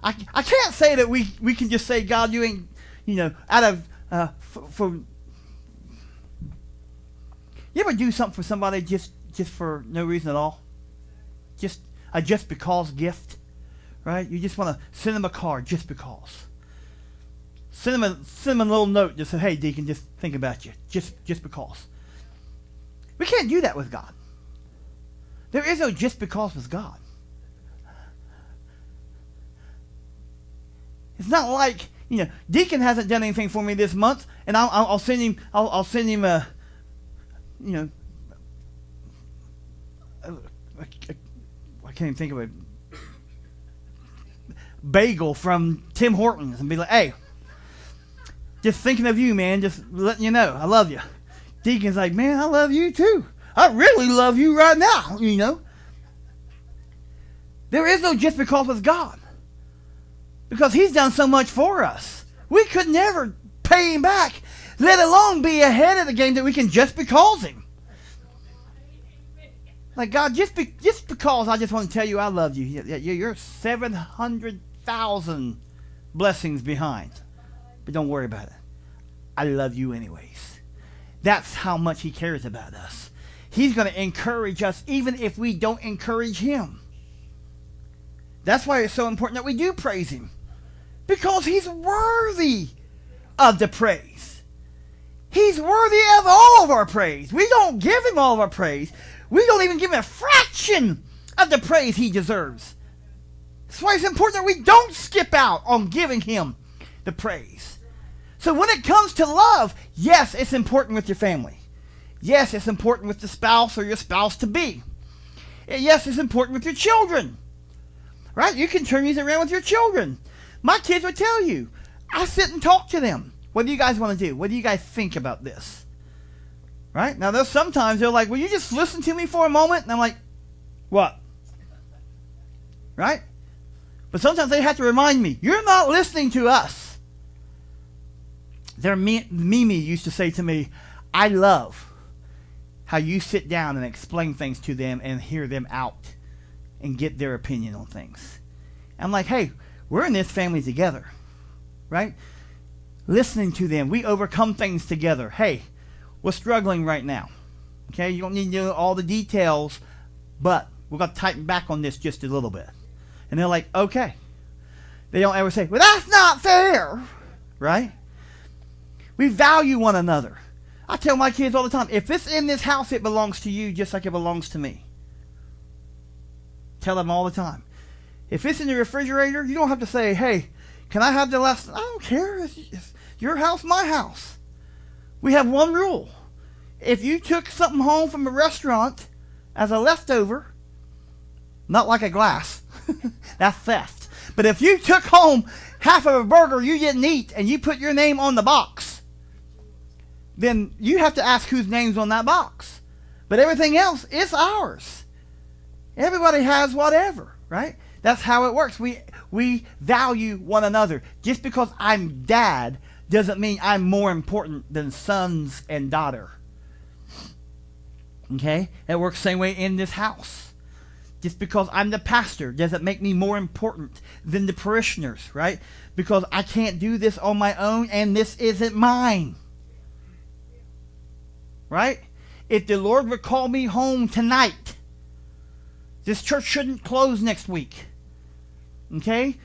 I can't say that we can just say, God, you ain't, you know, out of, for you ever do something for somebody just for no reason at all? Just a just because gift, right? You just want to send them a card just because. Send them a little note. Just say, hey, deacon, just think about you. Just because. We can't do that with God. There is no just because with God. It's not like, you know, deacon hasn't done anything for me this month, and I'll send him. I'll send him a, you know, I can't even think of a bagel from Tim Hortons and be like, hey, just thinking of you, man, just letting you know, I love you. Deacon's like, man, I love you too. I really love you right now, you know. There is no just because with God. Because he's done so much for us. We could never pay him back, let alone be ahead of the game that we can just because him. Like, God, just because I just want to tell you I love you. You're 700,000 blessings behind. But don't worry about it. I love you anyways. That's how much he cares about us. He's going to encourage us even if we don't encourage him. That's why it's so important that we do praise him. Because he's worthy of the praise. He's worthy of all of our praise. We don't give him all of our praise. We don't even give him a fraction of the praise he deserves. That's why it's important that we don't skip out on giving him the praise. So when it comes to love, yes, it's important with your family. Yes, it's important with the spouse or your spouse-to-be. Yes, it's important with your children. Right? You can turn these around with your children. My kids would tell you, I sit and talk to them. What do you guys want to do? What do you guys think about this? Right? Now, there's sometimes they're like, will you just listen to me for a moment? And I'm like, what? Right? But sometimes they have to remind me, you're not listening to us. Mimi used to say to me, I love how you sit down and explain things to them and hear them out and get their opinion on things. I'm like, hey, we're in this family together. Right? Listening to them. We overcome things together. Hey, we're struggling right now. Okay, you don't need to know all the details, but we're going to tighten back on this just a little bit. And they're like, okay. They don't ever say, well, that's not fair. Right? We value one another. I tell my kids all the time, if it's in this house, it belongs to you just like it belongs to me. Tell them all the time. If it's in the refrigerator, you don't have to say, hey, can I have the last? I don't care. It's your house, my house. We have one rule. If you took something home from a restaurant as a leftover, not like a glass, that's theft. But if you took home half of a burger you didn't eat and you put your name on the box, then you have to ask whose name's on that box. But everything else is ours. Everybody has whatever, right? That's how it works. We value one another. Just because I'm dad doesn't mean I'm more important than sons and daughter. Okay? It works the same way in this house. Just because I'm the pastor doesn't make me more important than the parishioners, right? Because I can't do this on my own and this isn't mine. Right? If the Lord would call me home tonight, this church shouldn't close next week. Okay?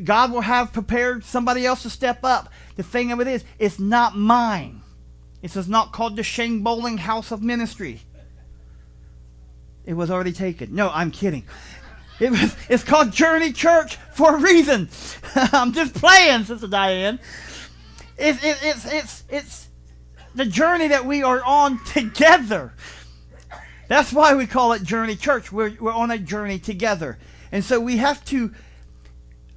God will have prepared somebody else to step up. The thing of it is, it's not mine. This is not called the Shane Bowling House of Ministry. It was already taken. No, I'm kidding. It's called Journey Church for a reason. I'm just playing, Sister Diane. It's the journey that we are on together. That's why we call it Journey Church. We're on a journey together. And so we have to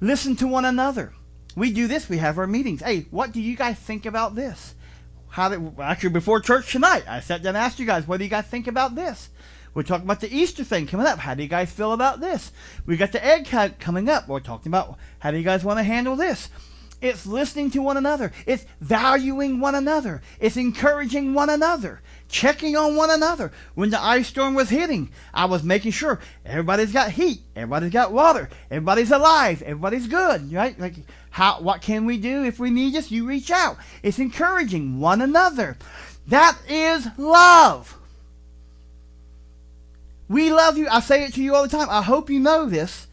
listen to one another. We do this. We have our meetings. Hey, what do you guys think about this? Actually, before church tonight, I sat down and asked you guys, what do you guys think about this? We're talking about the Easter thing coming up. How do you guys feel about this? We got the egg hunt coming up. We're talking about how do you guys want to handle this? It's listening to one another. It's valuing one another. It's encouraging one another. Checking on one another. When the ice storm was hitting, I was making sure everybody's got heat. Everybody's got water. Everybody's alive. Everybody's good. Right? Like, what can we do if we need this? You reach out. It's encouraging one another. That is love. We love you. I say it to you all the time. I hope you know this.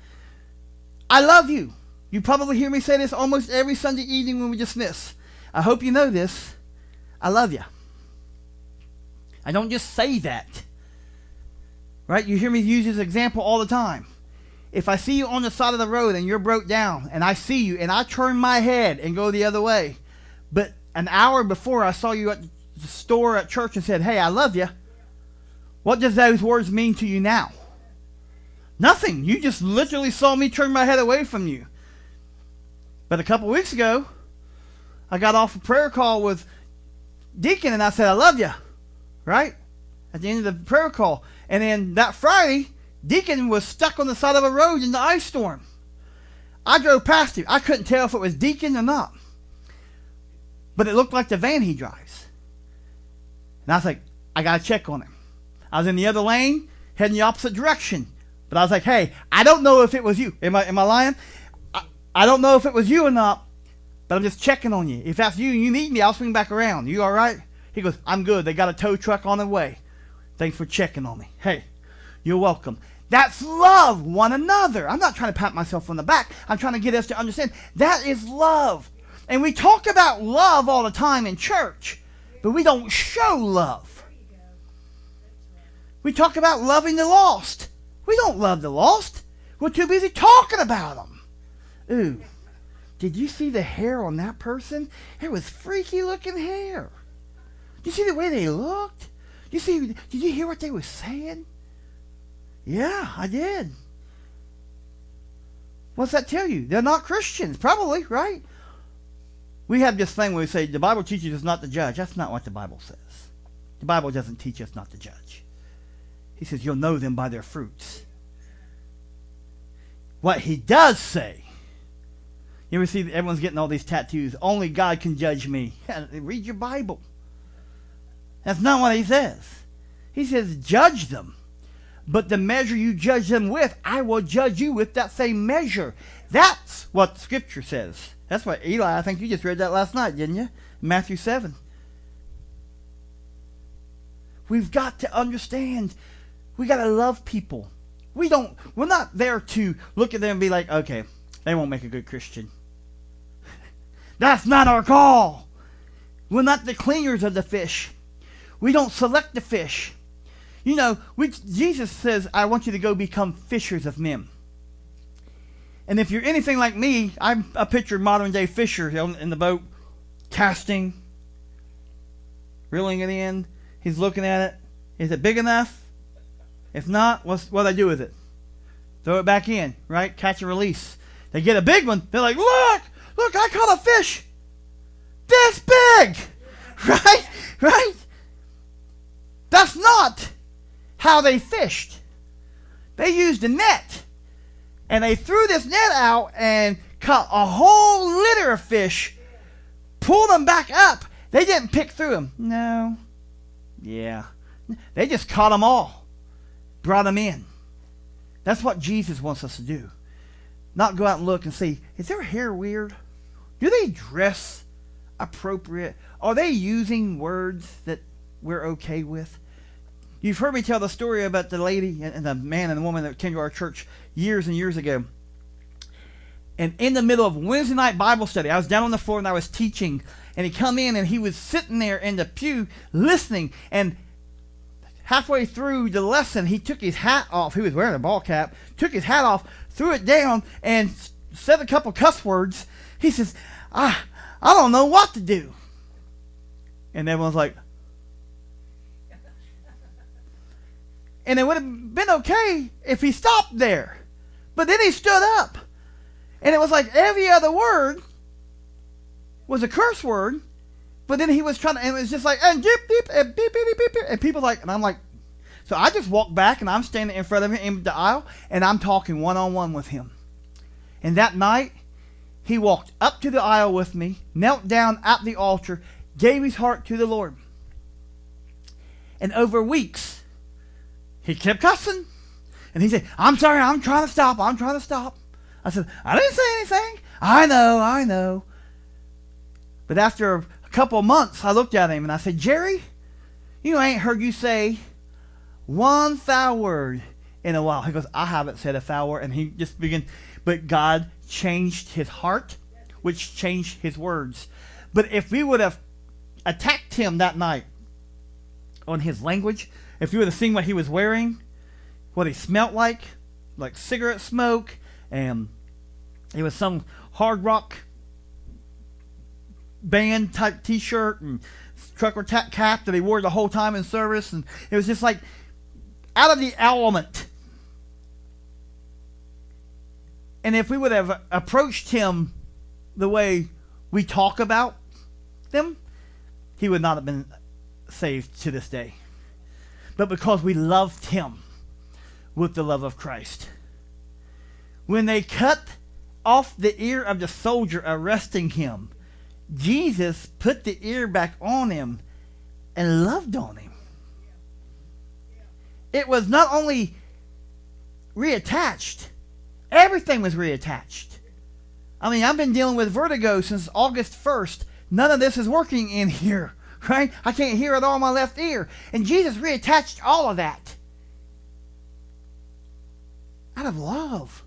I love you. You probably hear me say this almost every Sunday evening when we dismiss. I hope you know this. I love you. I don't just say that. Right? You hear me use this example all the time. If I see you on the side of the road and you're broke down, and I see you and I turn my head and go the other way, but an hour before I saw you at the store at church and said, hey, I love you, what does those words mean to you now? Nothing. You just literally saw me turn my head away from you. But a couple weeks ago, I got off a prayer call with Deacon and I said, I love you. Right? At the end of the prayer call. And then that Friday, Deacon was stuck on the side of a road in the ice storm. I drove past him. I couldn't tell if it was Deacon or not. But it looked like the van he drives. And I was like, I got to check on him. I was in the other lane, heading the opposite direction. But I was like, hey, I don't know if it was you. Am I lying? I don't know if it was you or not, but I'm just checking on you. If that's you and you need me, I'll swing back around. You all right? He goes, I'm good. They got a tow truck on the way. Thanks for checking on me. Hey, you're welcome. That's love one another. I'm not trying to pat myself on the back. I'm trying to get us to understand that is love. And we talk about love all the time in church, but we don't show love. We talk about loving the lost. We don't love the lost. We're too busy talking about them. Ooh, did you see the hair on that person? It was freaky looking hair. Did you see the way they looked? Did you hear what they were saying? Yeah, I did. What's that tell you? They're not Christians, probably, right? We have this thing where we say the Bible teaches us not to judge. That's not what the Bible says. The Bible doesn't teach us not to judge. He says you'll know them by their fruits. What he does say, you ever see everyone's getting all these tattoos? Only God can judge me. Yeah, read your Bible. That's not what he says. He says judge them. But the measure you judge them with, I will judge you with that same measure. That's what Scripture says. That's what Eli, I think you just read that last night, didn't you? Matthew 7. We've got to understand. We got to love people. We're not there to look at them and be like, okay, they won't make a good Christian. That's not our call. We're not the cleaners of the fish. We don't select the fish. You know, Jesus says, I want you to go become fishers of men. And if you're anything like me, I'm a picture modern day fisher in the boat, casting, reeling it in. He's looking at it. Is it big enough? If not, what do I do with it? Throw it back in, right? Catch and release. They get a big one. They're like, look, I caught a fish this big. Right? That's not how they fished. They used a net. And they threw this net out and caught a whole litter of fish, pulled them back up. They didn't pick through them. No. Yeah. They just caught them all. Brought them in. That's what Jesus wants us to do. Not go out and look and see, is their hair weird? Do they dress appropriate? Are they using words that we're okay with? You've heard me tell the story about the lady and the man and the woman that came to our church years and years ago. And in the middle of Wednesday night Bible study, I was down on the floor and I was teaching. And he come in and he was sitting there in the pew listening. And halfway through the lesson, he took his hat off. He was wearing a ball cap. Took his hat off, threw it down, and said a couple cuss words. He says, I don't know what to do. And everyone's like, and it would have been okay if he stopped there. But then he stood up. And it was like every other word was a curse word. But then he was trying to, and it was just like, and beep, beep, and beep, beep, beep, beep. And people like, and I'm like, so I just walked back and I'm standing in front of him in the aisle and I'm talking one-on-one with him. And that night, he walked up to the aisle with me, knelt down at the altar, gave his heart to the Lord. And over weeks, he kept cussing. And he said, I'm sorry, I'm trying to stop. I said, I didn't say anything. I know. But after a couple of months, I looked at him and I said, Jerry, you ain't heard you say one foul word in a while. He goes, I haven't said a foul word. And he just began, but God changed his heart, which changed his words. But if we would have attacked him that night on his language, if we would have seen what he was wearing, what he smelled like cigarette smoke, and it was some hard rock band type t-shirt and trucker cap that he wore the whole time in service, and it was just like out of the element. And if we would have approached him the way we talk about them, he would not have been saved to this day. But because we loved him with the love of Christ. When they cut off the ear of the soldier arresting him, Jesus put the ear back on him and loved on him. It was not only reattached, everything was reattached. I mean, I've been dealing with vertigo since August 1st. None of this is working in here, right? I can't hear at all in my left ear. And Jesus reattached all of that. Out of love.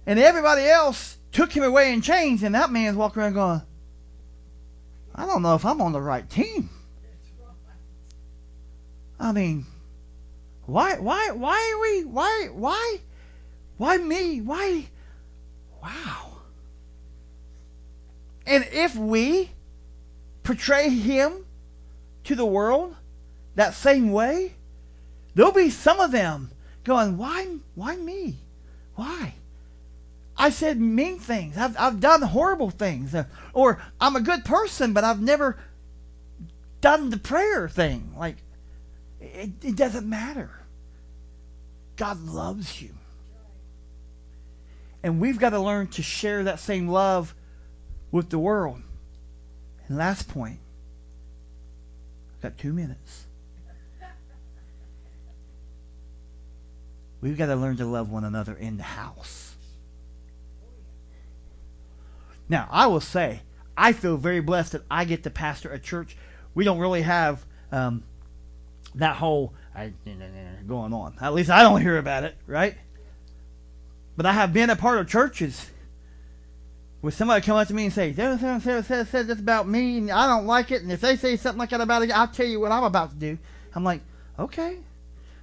And everybody else took him away in chains, and that man's walking around going, I don't know if I'm on the right team. I mean, why me? Why? Wow. And if we portray him to the world that same way, there'll be some of them going, why me? Why? I said mean things. I've done horrible things. Or I'm a good person, but I've never done the prayer thing. Like, it doesn't matter. God loves you. And we've got to learn to share that same love with the world. And last point. I've got 2 minutes. We've got to learn to love one another in the house. Now, I will say, I feel very blessed that I get to pastor a church. We don't really have that whole going on. At least I don't hear about it, right? But I have been a part of churches where somebody come up to me and say, said this about me, and I don't like it, and if they say something like that about it, I'll tell you what I'm about to do. I'm like, okay,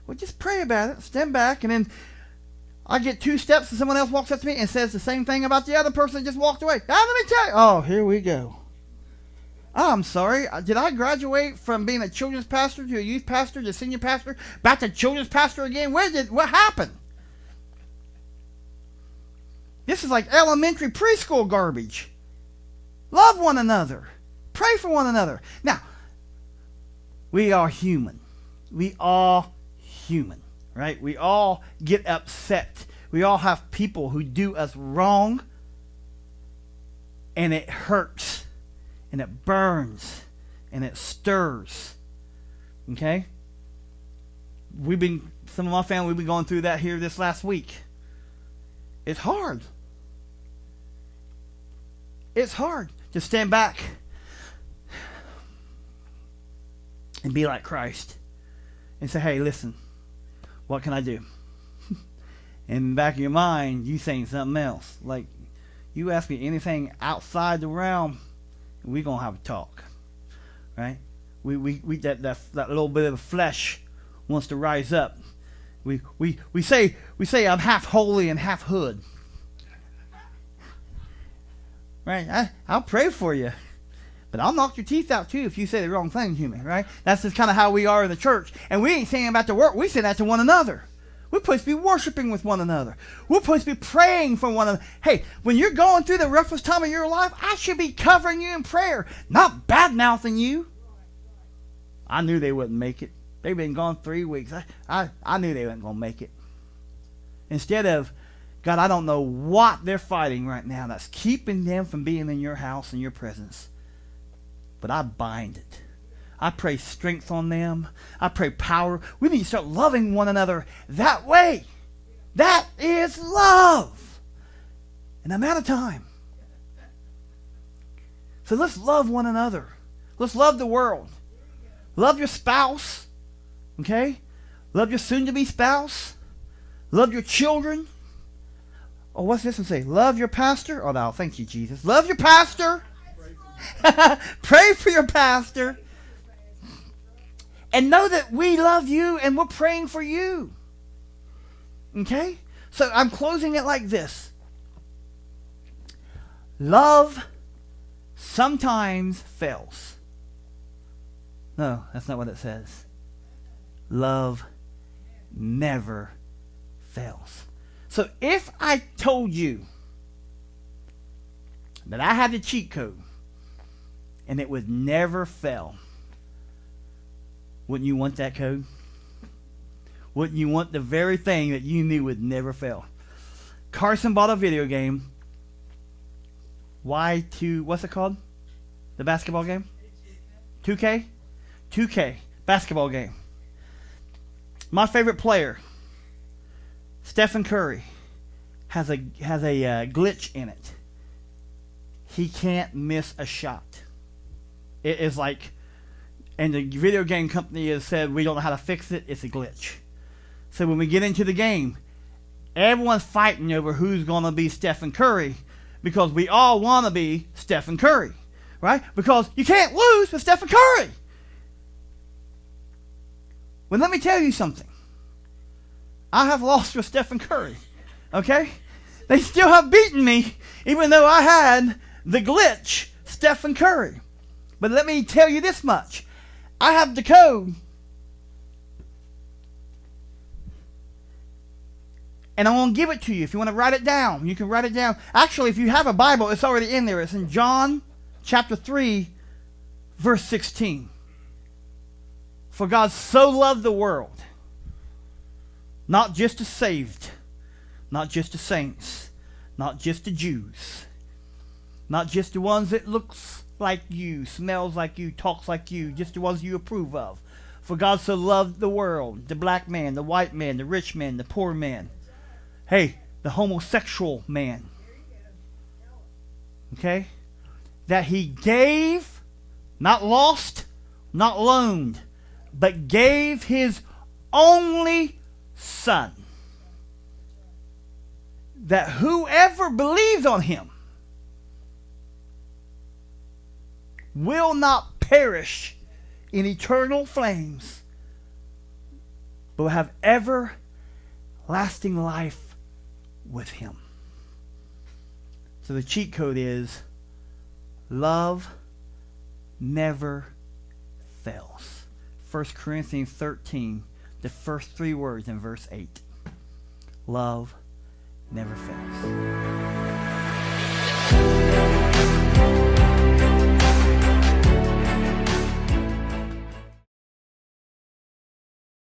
well, just pray about it, stand back, and then I get 2 steps and someone else walks up to me and says the same thing about the other person that just walked away. Let me tell you. Oh, here we go. Oh, I'm sorry. Did I graduate from being a children's pastor to a youth pastor to senior pastor, back to children's pastor again? What happened? This is like elementary preschool garbage. Love one another. Pray for one another. Now, we are human. We are human, right? We all get upset. We all have people who do us wrong, and it hurts, and it burns, and it stirs. Okay? Some of my family, we've been going through that here this last week. It's hard. It's hard to stand back and be like Christ and say, hey, listen, what can I do? In the back of your mind, you saying something else. Like, you ask me anything outside the realm, we're going to have a talk. Right? That little bit of the flesh wants to rise up. We say I'm half holy and half hood. Right? I'll pray for you. But I'll knock your teeth out too if you say the wrong thing to me, right? That's just kind of how we are in the church. And we ain't saying about the work. We say that to one another. We're supposed to be worshiping with one another. We're supposed to be praying for one another. Hey, when you're going through the roughest time of your life, I should be covering you in prayer, not bad-mouthing you. I knew they wouldn't make it. They've been gone 3 weeks. I knew they weren't going to make it. Instead of God, I don't know what they're fighting right now that's keeping them from being in your house and your presence. But I bind it. I pray strength on them. I pray power. We need to start loving one another that way. That is love. And I'm out of time. So let's love one another. Let's love the world. Love your spouse. Okay? Love your soon-to-be spouse. Love your children. Oh, what's this one say? Love your pastor. Oh, no, thank you, Jesus. Love your pastor. Pray for your pastor. And know that we love you and we're praying for you. Okay? So I'm closing it like this. Love sometimes fails. No, that's not what it says. Love never fails. So if I told you that I had the cheat code and it would never fail, wouldn't you want that code? Wouldn't you want the very thing that you knew would never fail? Carson bought a video game. What's it called? The basketball game? 2K? 2K. Basketball game. My favorite player, Stephen Curry, has a glitch in it. He can't miss a shot. It is like, and the video game company has said we don't know how to fix it. It's a glitch. So when we get into the game, everyone's fighting over who's going to be Stephen Curry because we all want to be Stephen Curry, right? Because you can't lose with Stephen Curry. Well, let me tell you something. I have lost with Stephen Curry, okay? They still have beaten me, even though I had the glitch, Stephen Curry. But let me tell you this much. I have the code. And I'm going to give it to you. If you want to write it down, you can write it down. Actually, if you have a Bible, it's already in there. It's in John chapter 3, verse 16. For God so loved the world, not just the saved, not just the saints, not just the Jews, not just the ones that looks like you, smells like you, talks like you, just the ones you approve of. For God so loved the world, the black man, the white man, the rich man, the poor man. Hey, the homosexual man. Okay? That he gave, not lost, not loaned, but gave his only Son. That whoever believes on him will not perish in eternal flames, but will have everlasting life with him. So the cheat code is love never fails. 1 Corinthians 13, the first 3 words in verse 8. Love never fails.